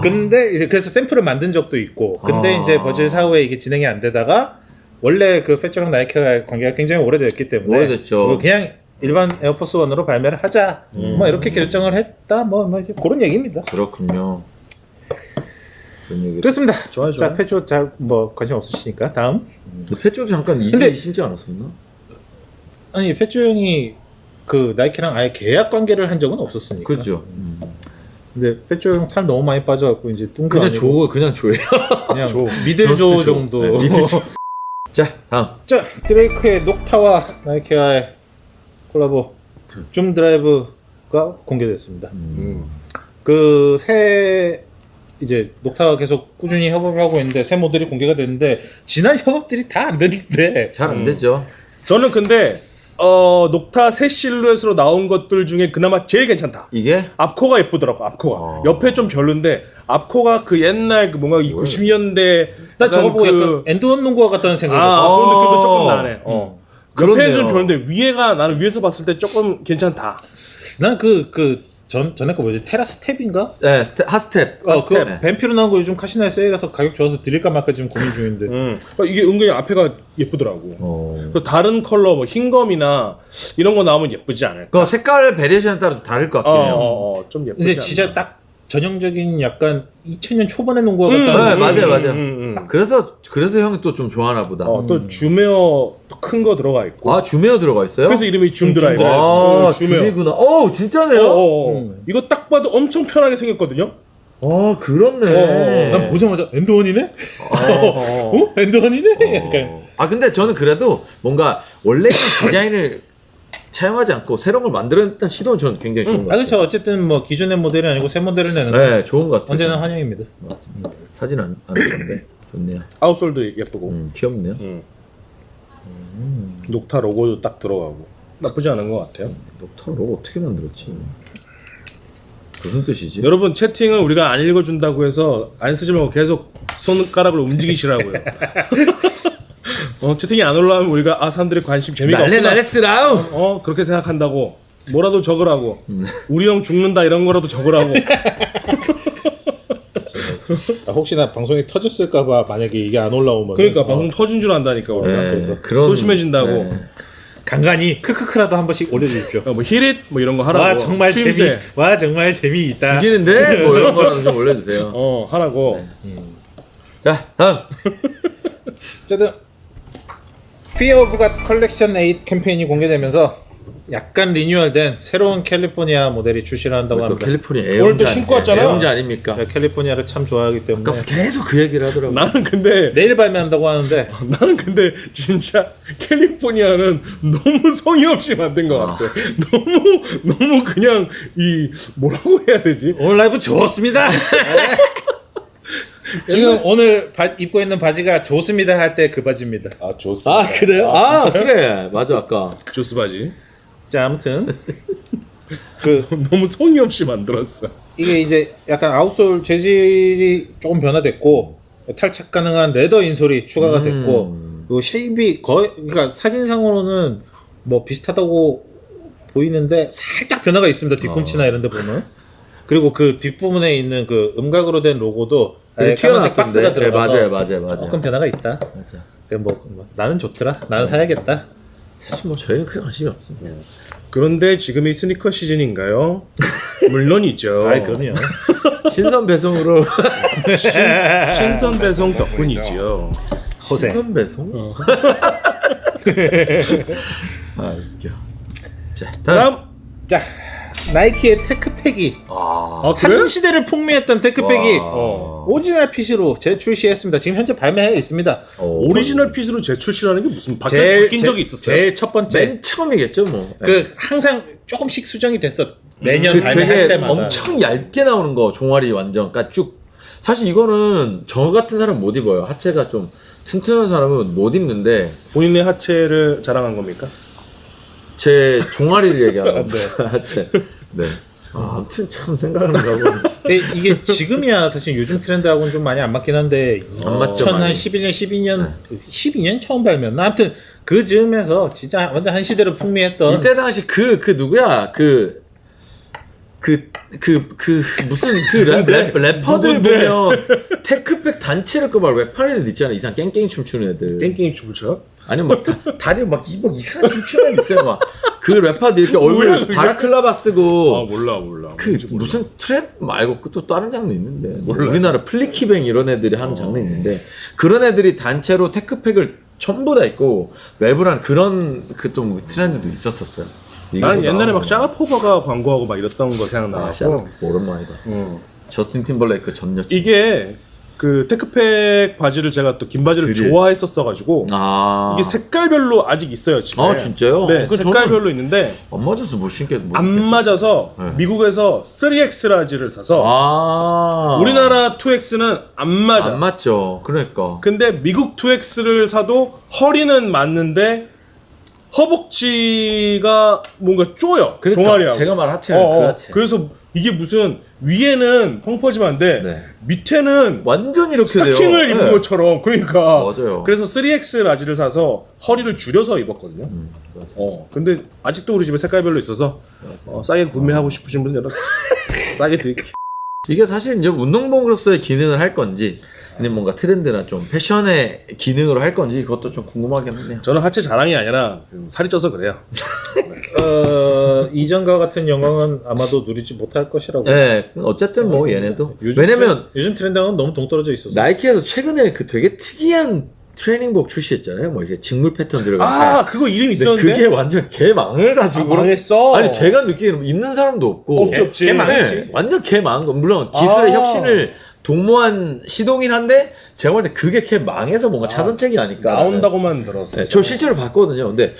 근데 이제 그래서 샘플을 만든 적도 있고 근데 이제 버즈 사후에 이게 진행이 안 되다가 원래 그 패치랑 나이키가 관계가 굉장히 오래됐기 때문에 오래됐죠. 그냥 일반 에어포스 1으로 발매를 하자. 뭐 이렇게 결정을 했다. 뭐 이제 그런 얘기입니다. 그렇군요. 그런 얘기. 좋습니다. 좋아요, 자, 좋아요. 패치 잘 뭐 관심 없으시니까 다음. 패쪽도 잠깐 근데- 이지 신지 않았었나? 아니 패치 형이 그 나이키랑 아예 계약 관계를 한 적은 없었으니까. 그죠. 근데 패치 형살 너무 많이 빠져갖고 이제 뚱가 그냥 아니고 그냥 조예요. 그냥 미들조 정도. 네, 미들조. 자, 다음. 자, 드레이크의 녹타와 나이키와의 콜라보 줌 드라이브가 공개됐습니다. 그 새 이제 녹타가 계속 꾸준히 협업을 하고 있는데 새 모델이 공개가 됐는데 지난 협업들이 다 안 되는데 잘 안 되죠. 저는 근데 녹타 새 실루엣으로 나온 것들 중에 그나마 제일 괜찮다. 이게 앞코가 예쁘더라고. 앞코가 옆에 좀 별론데 앞코가 그 옛날 그 뭔가 90년대 난 저거 보고 약간 엔드원 농구와 같다는 생각이 들었어. 그런 느낌도 조금 나네. 옆에는 그렇네요. 좀 별론데 위에가 나는 위에서 봤을 때 조금 괜찮다. 난 전에 거 뭐지? 테라 스텝인가? 네, 핫스텝. 그 네. 벤피로 나온 거 요즘 카시나에 세일해서 가격 좋아서 드릴까 말까 지금 고민 중인데. 이게 은근히 앞에가 예쁘더라고. 어. 또 다른 컬러 뭐 흰검이나 이런 거 나오면 예쁘지 않을까? 그 색깔 베리에이션에 따라 좀 다를 것 같긴 해요. 좀 예쁘지 근데 않나? 진짜 딱 전형적인 약간 2000년 초반의 농구와 같다는 네, 느낌이. 맞아요. 그래서 형이 또 좀 좋아하나 보다. 또 줌웨어 큰 거 들어가 있고. 아, 줌웨어 들어가 있어요? 그래서 이름이 줌 드라이브. 아, 줌웨어. 줌이구나. 오, 진짜네요. 이거 딱 봐도 엄청 편하게 생겼거든요. 아, 그렇네. 난 보자마자 엔드원이네? 어? 엔드원이네? 약간. 아, 근데 저는 그래도 뭔가 원래 있는 디자인을 차용하지 않고 새로운 걸 만들었다는 시도는 저는 굉장히 좋은 것 아 같아요. 그렇죠. 어쨌든 뭐 기존의 모델이 아니고 새 모델을 내는 건 네, 좋은 것 같아요. 언제나 환영입니다. 맞습니다. 사진 안 찍었는데 좋네요. 아웃솔도 예쁘고. 귀엽네요. 녹타 로고도 딱 들어가고. 나쁘지 않은 것 같아요. 녹타 로고 어떻게 만들었지? 무슨 뜻이지? 여러분 채팅은 우리가 안 읽어준다고 해서 안 쓰지 말고 계속 손가락을 움직이시라고요. 채팅이 안 올라오면 우리가 사람들이 관심 재미가 없구나. 쓰라우. 그렇게 생각한다고 뭐라도 적으라고. 우리 형 죽는다 이런 거라도 적으라고. 혹시나 방송이 터졌을까봐 만약에 이게 안 올라오면 그러니까 방송 터진 줄 안다니까 우리가. 그래서 그런- 소심해진다고. 네. 간간히 크크크라도 한 번씩 올려주십시오. 뭐 히릿 뭐 이런 거 하라고. 와 정말 추임새. 정말 재미있다. 죽이는데 뭐 이런 거라도 좀 올려주세요. 하라고. 자, 다음. 어쨌든 Fear of God 컬렉션 8 캠페인이 공개되면서 약간 리뉴얼된 새로운 캘리포니아 모델이 출시를 한다고 또 합니다. 캘리포니아 오늘 또 애용자 신고 왔잖아. 애용자 아닙니까? 제가 캘리포니아를 참 좋아하기 때문에 아까 계속 그 얘기를 하더라고. 나는 근데 내일 발매한다고 하는데 진짜 캘리포니아는 너무 성의 없이 만든 것 같아. 너무 그냥 이 뭐라고 해야 되지? 오늘 라이브 좋습니다. 지금 오늘 입고 있는 바지가 좋습니다 할 때 그 바지입니다. 좋습니다. 아, 그래요? 아, 그래. 맞아, 아까. 조스 바지. 자 아무튼 너무 성의 없이 만들었어. 이게 이제 약간 아웃솔 재질이 조금 변화됐고 탈착 가능한 레더 인솔이 추가가 됐고 그리고 쉐입이 거의 그러니까 사진상으로는 뭐 비슷하다고 보이는데 살짝 변화가 있습니다. 뒤꿈치나 이런 데 보면. 그리고 그 뒷부분에 있는 그 음각으로 된 로고도 아예 까만색 박스가 들어가서 맞아요. 조금 변화가 있다. 맞아. 뭐 나는 좋더라. 나는 사야겠다. 사실 뭐 저희는 크게 관심이 없습니다. 그런데 지금이 스니커 시즌인가요? 물론이죠. 아이 그럼요. 신선 배송으로. 신선 배송 덕분이지요. 호세. 신선 배송? 아, 웃겨. 자, 다음. 자 나이키의 테크팩이 그래? 한 시대를 풍미했던 테크팩이 와. 오리지널 핏으로 재출시했습니다. 지금 현재 발매해 있습니다. 오리지널 핏으로 재출시라는 게 무슨 바뀐 적이 있었어요? 제일 첫 번째 맨 처음이겠죠, 뭐. 그 항상 조금씩 수정이 됐어. 매년 그 발매할 되게 때마다. 엄청 얇게 나오는 거, 종아리 완전 쭉. 사실 이거는 저 같은 사람 못 입어요. 하체가 좀 튼튼한 사람은 못 입는데 본인의 하체를 자랑한 겁니까? 제 종아리를 얘기하는 거예요. 하체. 네. 아무튼 참 생각을 하고. 이게 지금이야 사실 요즘 트렌드하고는 좀 많이 안 맞긴 한데 안 맞죠, 2011년 12년 처음 발매였나? 아무튼 그 즈음에서 진짜 완전 한 시대를 풍미했던 이때 당시 그 누구야? 무슨 래퍼들 누군데? 보면 테크팩 단체로 그막 랩하는 애들 있잖아. 이상 깽깽이 춤추는 애들. 깽깽이 춤을 춰? 아니면 막 다리 막 이상한 춤추는 애들 있어요. 막 그 랩하들 이렇게 얼굴 바라클라바 쓰고. 아 몰라. 그 무슨 트랩 말고 또 다른 장르 있는데. 우리나라 플리키뱅 이런 애들이 하는 장르 있는데 그런 애들이 단체로 테크팩을 전부 다 있고 랩을 하는 그런 그 트렌드도 있었었어요. 난 옛날에 막 샤라포버가 광고하고 막 이랬던 거 생각나고. 오랜만이다. 저스틴 팀벌레이크 전 여친. 이게 그 테크팩 바지를 제가 또 긴 바지를 좋아했었어가지고 이게 색깔별로 아직 있어요 집에. 아 진짜요? 네, 색깔별로 있는데 안 맞아서 못 신겠. 안 맞아서 미국에서 3X 라지를 사서 우리나라 2X는 안 맞아. 안 맞죠. 그러니까. 근데 미국 2X를 사도 허리는 맞는데 허벅지가 뭔가 쪼여. 그러니까 종아리하고. 제가 말한 하체는 그 하체. 그래서 이게 무슨 위에는 펑퍼짐한데 네. 밑에는 완전 이렇게 스타킹을 돼요. 입은 네. 것처럼. 그러니까 맞아요. 그래서 3X 라지를 사서 허리를 줄여서 입었거든요. 근데 아직도 우리 집에 색깔별로 있어서 싸게 구매하고 싶으신 분들 싸게 드릴게요. 이게 사실 이제 운동복으로서의 기능을 할 건지 아니면 뭔가 트렌드나 좀 패션의 기능으로 할 건지 그것도 좀 궁금하긴 하네요. 저는 하체 자랑이 아니라 살이 쪄서 그래요. 이전과 같은 영광은 아마도 누리지 못할 것이라고. 네, 어쨌든 뭐 얘네도 요즘 트렌드는 너무 동떨어져 있어서. 나이키에서 최근에 그 되게 특이한 트레이닝복 출시했잖아요. 뭐 이렇게 직물 패턴 들어간. 그거 이름 근데 있었는데 그게 완전 개 망해가지고. 망했어. 아니 제가 느끼기에는 입는 사람도 없고. 없지. 개 망했지. 네, 완전 개 망한 거. 물론 기술의 혁신을 도모한 시도긴 한데 제가 볼 때 그게 개 망해서 뭔가 차선책이 아닐까. 나온다고만 들었어요. 네, 저 실제로 봤거든요. 근데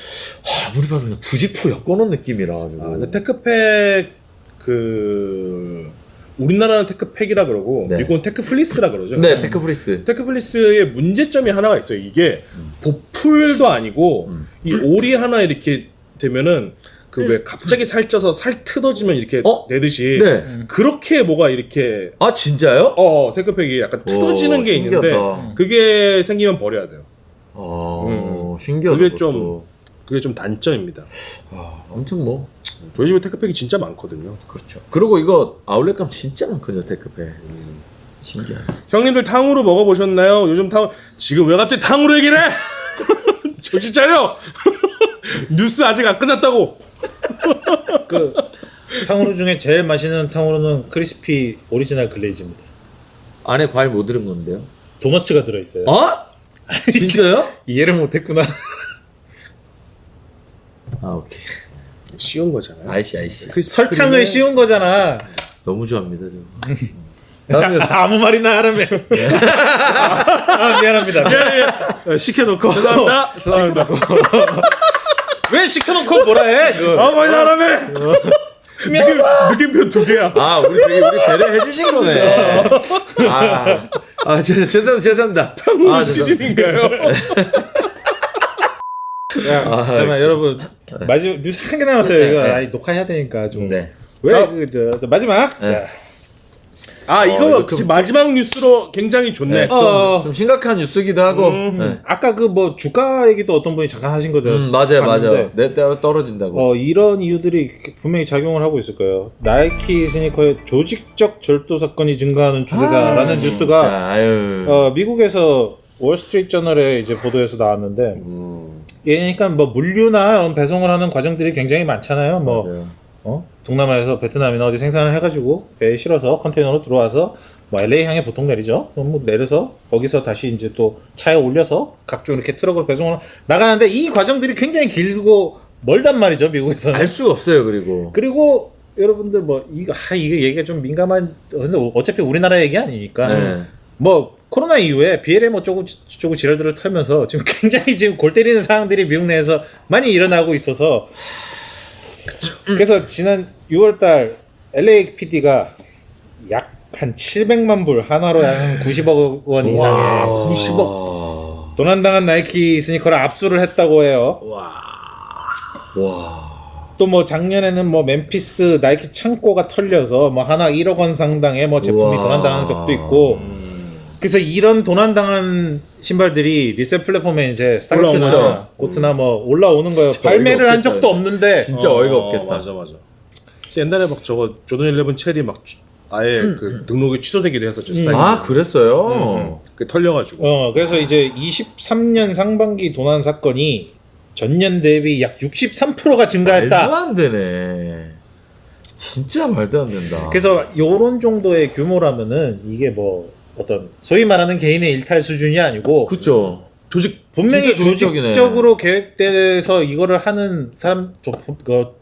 아무리 봐도 그냥 부직포 엮어놓은 느낌이라 가지고. 근데 테크팩 우리나라는 테크팩이라 그러고 네. 미국은 테크플리스라 그러죠. 네, 테크프리스. 테크플리스의 문제점이 하나가 있어요. 이게 보풀도 아니고 이 올이 하나 이렇게 되면은 그 왜 갑자기 살쪄서 살 뜯어지면 이렇게 내듯이 네. 그렇게 뭐가 이렇게 아 진짜요? 테크팩이 약간 뜯어지는 오, 게 있는데 신기하다. 그게 생기면 버려야 돼요. 신기하다. 그게 좀 단점입니다. 아무튼 뭐 저희 집에 테크팩이 진짜 많거든요. 그렇죠. 그리고 이거 아울렛감 진짜 많거든요. 테크팩. 신기하네. 형님들 탕후루 먹어보셨나요? 요즘 지금 왜 갑자기 탕후루 얘기를 해? 정신 차려! 뉴스 아직 안 끝났다고. 그 탕후루 중에 제일 맛있는 탕후루는 크리스피 오리지널 글레이즈입니다. 안에 과일 못 들은 건데요. 도너츠가 들어있어요. 진짜요? 이해를 못했구나. 오케이. 쉬운 거잖아요. 아이씨. 설탕을 씌운 거잖아. 너무 좋아합니다. 저. 아무 말이나 하라며. 미안합니다. 시켜놓고. 죄송합니다. 왜 시켜놓고 뭐라 해? 많이 나라며. 느낌표 2개야. 우리 배려해 주신 거네. 죄송합니다. 탕후루 시즌인가요? 잠깐만 여러분 마지막 뉴스 한 개 남았어요. 이거 녹화해야 되니까 좀. 네. 마지막. 자. 이거 지금 마지막 뉴스로 굉장히 좋네. 좀 심각한 뉴스기도 하고. 네. 아까 그 뭐 주가 얘기도 어떤 분이 잠깐 하신 거죠. 맞아요. 내 따라 떨어진다고. 이런 이유들이 분명히 작용을 하고 있을 거예요. 나이키 스니커의 조직적 절도 사건이 증가하는 추세다라는 뉴스가 미국에서 월스트리트 저널에 이제 보도에서 나왔는데, 그러니까 뭐 물류나 이런 배송을 하는 과정들이 굉장히 많잖아요. 동남아에서 베트남이나 어디 생산을 해가지고 배에 실어서 컨테이너로 들어와서 뭐 LA 향에 보통 내리죠. 그럼 뭐 내려서 거기서 다시 이제 또 차에 올려서 각종 이렇게 트럭으로 배송을 나가는데 이 과정들이 굉장히 길고 멀단 말이죠. 미국에서는. 알 수가 없어요. 그리고 여러분들 이게 얘기가 좀 민감한, 근데 어차피 우리나라 얘기 아니니까. 네. 뭐 코로나 이후에 BLM 어쩌고 저쩌고 지랄들을 털면서 지금 굉장히 지금 골 때리는 상황들이 미국 내에서 많이 일어나고 있어서. 그래서 지난 6월달 LAPD가 약 한 700만 불, 한화로 약 90억 원 이상의 90억 도난당한 나이키 스니커를 압수를 했다고 해요. 또 뭐 작년에는 뭐 멤피스 나이키 창고가 털려서 뭐 하나 1억 원 상당의 뭐 제품이 도난당한 적도 있고. 그래서 이런 도난당한 신발들이 리셀 플랫폼에 이제 스타벅스나 고트나 뭐 올라오는 거예요. 발매를 한 적도 없는데 진짜 어이가 없겠다. 맞아. 옛날에 막 저거 조던 11 체리 막 아예 그 등록이 취소되기도 했었죠. 스타일리스트. 아 그랬어요. 그 털려가지고. 그래서 이제 23년 상반기 도난 사건이 전년 대비 약 63%가 말도 증가했다. 안 되네. 진짜 말도 안 된다. 그래서 요런 정도의 규모라면은 이게 뭐 어떤 소위 말하는 개인의 일탈 수준이 아니고 그쵸. 조직 분명히 진짜 조직적이네. 조직적으로 계획돼서 이거를 하는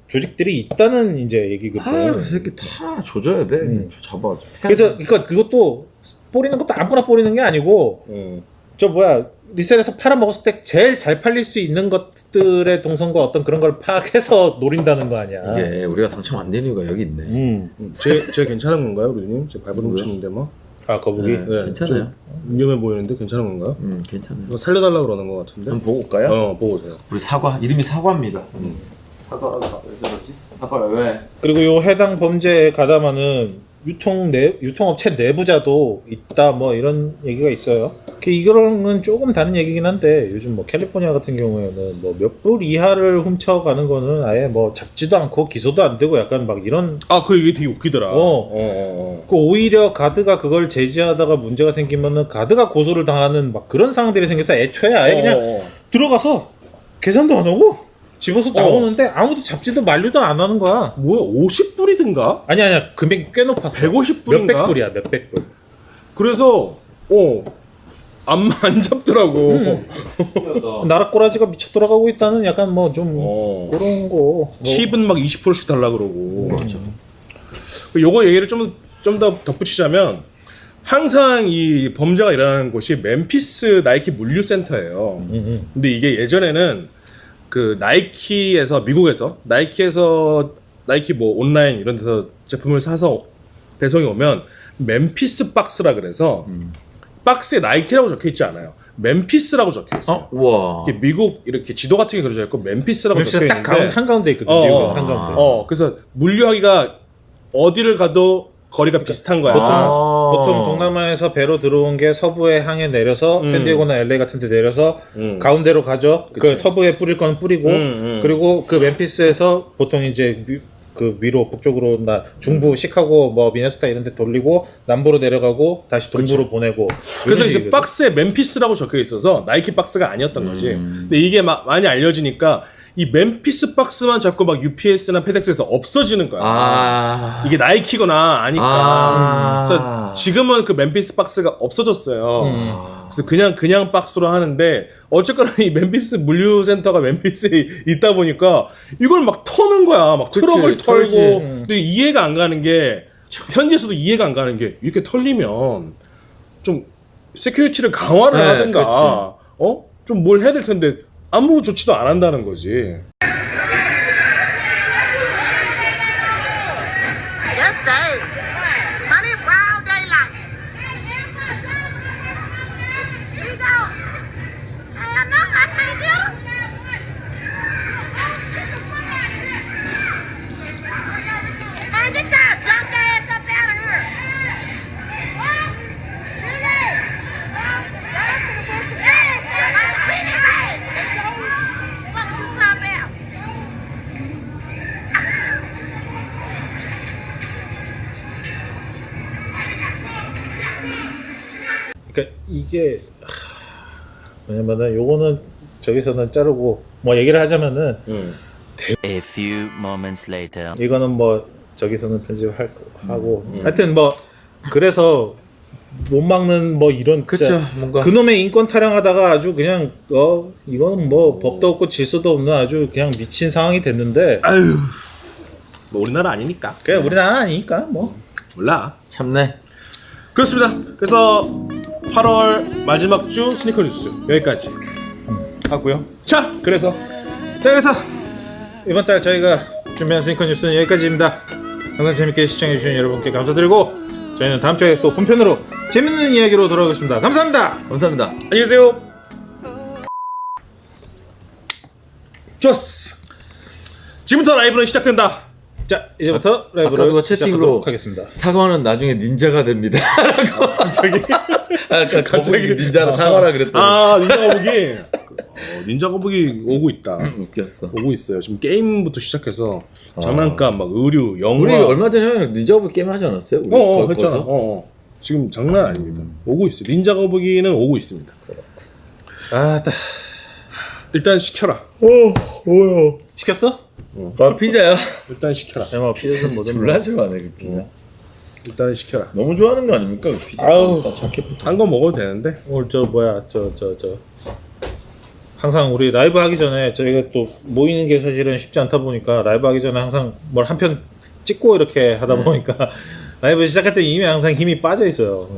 조직들이 있다는 이제 얘기거든. 아유, 이 새끼 다 조져야 돼. 잡아. 그래서 그것도 뿌리는 것도 아무거나 뿌리는 게 아니고 저 뭐야 리셀에서 팔아먹었을 때 제일 잘 팔릴 수 있는 것들의 동선과 어떤 그런 걸 파악해서 노린다는 거 아니야. 이게 우리가 당첨 안 되는 이유가 여기 있네. 제 괜찮은 건가요, 우리님? 제 발버둥 치는데 뭐. 아 거북이. 네, 괜찮아요. 좀 위험해 보이는데 괜찮은 건가요? 괜찮아요. 이거 살려달라고 그러는 것 같은데. 한번 보고 올까요? 보고 오세요. 우리 사과 이름이 사과입니다. 사과라고 왜 저러지? 사과가 왜? 그리고 요 해당 범죄에 가담하는 유통업체 내부자도 있다 뭐 이런 얘기가 있어요. 이거랑은 조금 다른 얘기긴 한데 요즘 뭐 캘리포니아 같은 경우에는 뭐 몇 불 이하를 훔쳐가는 거는 아예 뭐 잡지도 않고 기소도 안 되고 약간 막 이런. 아, 그 얘기 되게 웃기더라. 그 오히려 가드가 그걸 제지하다가 문제가 생기면은 가드가 고소를 당하는 막 그런 상황들이 생겨서 애초에 아예 그냥 들어가서 계산도 안 하고 집어서 나오는데 아무도 잡지도 만류도 안 하는 거야. 뭐야, 50불이든가? 아니야 금액이 꽤 높았어. 150 불인가? 몇백 불이야 몇백 불. 그래서 안 잡더라고. 나라 꼬라지가 미쳐 돌아가고 있다는 약간 뭐 좀 그런 거. 팁은 막 20%씩 달라 그러고. 그렇죠. 요거 얘기를 좀 더 덧붙이자면 항상 이 범죄가 일어나는 곳이 멤피스 나이키 물류센터예요. 근데 이게 예전에는 그 나이키에서 미국에서 나이키 뭐 온라인 이런 데서 제품을 사서 배송이 오면 멤피스 박스라 그래서 박스에 나이키라고 적혀 있지 않아요. 멤피스라고 적혀 있어요. 와. 이게 미국 이렇게 지도 같은 게 그려져 있고 멤피스라고 적혀 멤피스가 딱 있는데 한가운데 있거든. 미국은 한가운데. 그래서 물류하기가 어디를 가도 거리가 비슷한 거야. 보통 동남아에서 배로 들어온 게 서부에 항해 내려서 샌디에고나 LA 같은 데 내려서 가운데로 가죠. 그 서부에 뿌릴 건 뿌리고 그리고 그 멤피스에서 보통 이제 그 위로 북쪽으로 중부 시카고 뭐 미네소타 이런 데 돌리고 남부로 내려가고 다시 동부로 보내고. 그래서 이제 박스에 멤피스라고 적혀 있어서 나이키 박스가 아니었던 거지. 근데 이게 많이 알려지니까 이 멤피스 박스만 자꾸 막 UPS나 페덱스에서 없어지는 거야. 이게 나이키거나 아니까. 그래서 지금은 그 멤피스 박스가 없어졌어요. 그래서 그냥 박스로 하는데 어쨌거나 이 멤피스 물류센터가 멤피스에 있다 보니까 이걸 막 터는 거야. 막 트럭을 털고. 근데 이해가 안 가는 게 현지에서도 이해가 안 가는 게 이렇게 털리면 좀 세큐리티를 강화를 하든가 좀 뭘 해야 될 텐데 아무 조치도 안 한다는 거지. Yes, sir. Honey, brown daylight. Here you go. Hey, I know I can't do it. Hey, get your junk ass up out of here. What? Stop out. 그러니까 이게 왜냐면은 요거는 저기서는 자르고 뭐 얘기를 하자면은 A few moments later. 이거는 뭐 저기서는 편집을 하고 하여튼 뭐 그래서 못 막는 뭐 이런 그쵸, 뭔가. 그놈의 인권 타령하다가 아주 그냥 이건 뭐 법도 없고 질서도 없는 아주 그냥 미친 상황이 됐는데 아유, 뭐 우리나라 아니니까. 그냥 우리나라 아니니까 뭐 몰라. 참네. 그렇습니다. 그래서 8월 마지막 주 스니커 뉴스 여기까지 하고요. 자, 그래서 이번 달 저희가 준비한 스니커 뉴스는 여기까지입니다. 항상 재밌게 시청해주신 여러분께 감사드리고 저희는 다음 주에 또 본편으로 재밌는 이야기로 돌아오겠습니다. 감사합니다. 감사합니다. 안녕히 계세요. 좋았어. 지금부터 라이브는 시작된다. 자, 이제부터 라이브를 아까 누가 채팅으로 시작하도록 하겠습니다. 사과는 나중에 닌자가 됩니다. 갑자기 아까 거북이 닌자로 사과라 그랬더니. 닌자 거북이. 닌자 거북이 오고 있다. 웃겼어. 오고 있어요. 지금 게임부터 시작해서 장난감, 막 의류, 영화. 우리 얼마 전에 형이랑 닌자 거북이 게임 하지 않았어요? 우리 했잖아. 지금 장난 아닙니다. 오고 있어. 닌자 거북이는 오고 있습니다. 일단 시켜라. 뭐야? 시켰어? 아 피자야? 일단 시켜라. 뭐 피자는 뭐든 졸라 좋아하네 그 피자. 일단 시켜라. 너무 좋아하는 거 아닙니까 그 피자? 아우. 한 거 먹어도 되는데. 오늘 저 항상 우리 라이브 하기 전에 저희가 또 모이는 게 사실은 쉽지 않다 보니까 라이브 하기 전에 항상 뭘 한 편 찍고 이렇게 하다 보니까 라이브 시작할 때 이미 항상 힘이 빠져 있어요.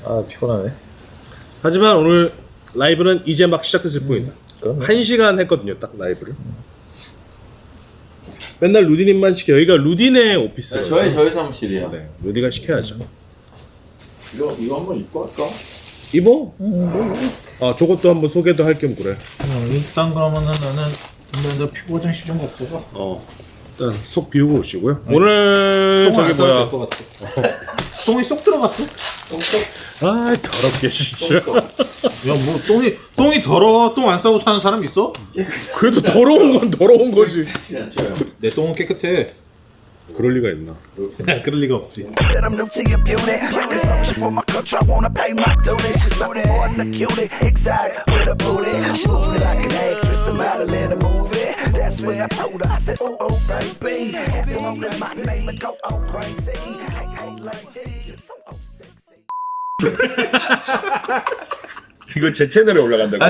아 피곤하네. 하지만 오늘 라이브는 이제 막 시작했을 뿐이다. 그럼요. 1시간 했거든요, 딱 라이브를. 맨날 루디님만 시켜. 여기가 루디네 오피스예요. 저희 사무실이야. 네, 루디가 시켜야죠. 이거 한번 입고 할까? 입어? 아, 저것도 한번 소개도 할 겸 그래. 일단 그러면은 나는 먼저 피부 화장실 좀 갔다가 일단 속 비우고 오시고요. 오늘 저기 뭐야? 것 같아. 똥이 쏙 들어갔어? 아, 더럽게 진짜. 야 뭐 똥이 더러워. 똥 안 싸고 사는 사람 있어? 그래도 더러운 건 더러운 거지. 내 똥은 깨끗해. 그럴 리가 있나? 그럴 리가 없지. Said I'm new to your beauty. This song for my culture. I wanna pay my duty. She's so more than a cutie. Exotic with a booty. She moves me like an actress. A model in a movie. That's when I told her. I said, oh, oh, baby. Have you on my name and go, oh, crazy. Hey, hey, lady. You're so, oh, sexy. 이거 제 채널에 올라간다고?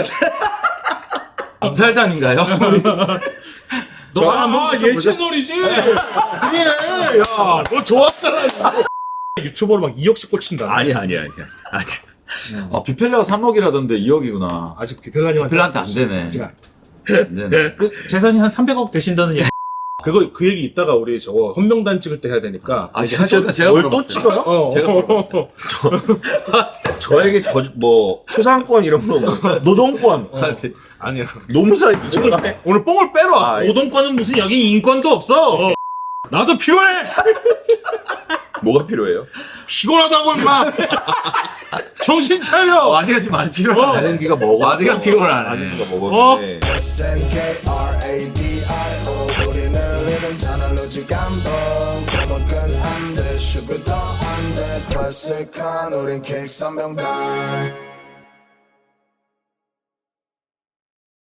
암살단인가요? 얘 채널이지. 그래. 야, 너 좋았잖아. 유튜버로 막 2억씩 꽂힌다. 아니. 비펠라가 3억이라던데 2억이구나. 아직 비펠라님한테 비펠라한테 안 되네. 아직 안- 네. 그 재산이 한 300억 되신다는 얘기. 그 얘기 이따가 우리 저거 헌명단 찍을 때 해야 되니까. 제가 뭘 또 물어봤어요. 찍어요? 제가 물어봤어요. 저에게 뭐 초상권 이런 거 노동권 아니야. 노무사 이런 오늘 뽕을 빼러 왔어. 노동권은 무슨 여기 인권도 없어. 나도 필요해. 뭐가 필요해요? 피곤하다고 임마. 정신 차려. 와디가 지금 많이 필요해. 아는 귀가 먹었어. 와디가 피곤하네. 아는 귀가 먹었는데. SNKRADIO 우리는 리듬 타는 루지 감동 그만 끝안돼 슈그도 안돼 클래식한 우린 킥 선병달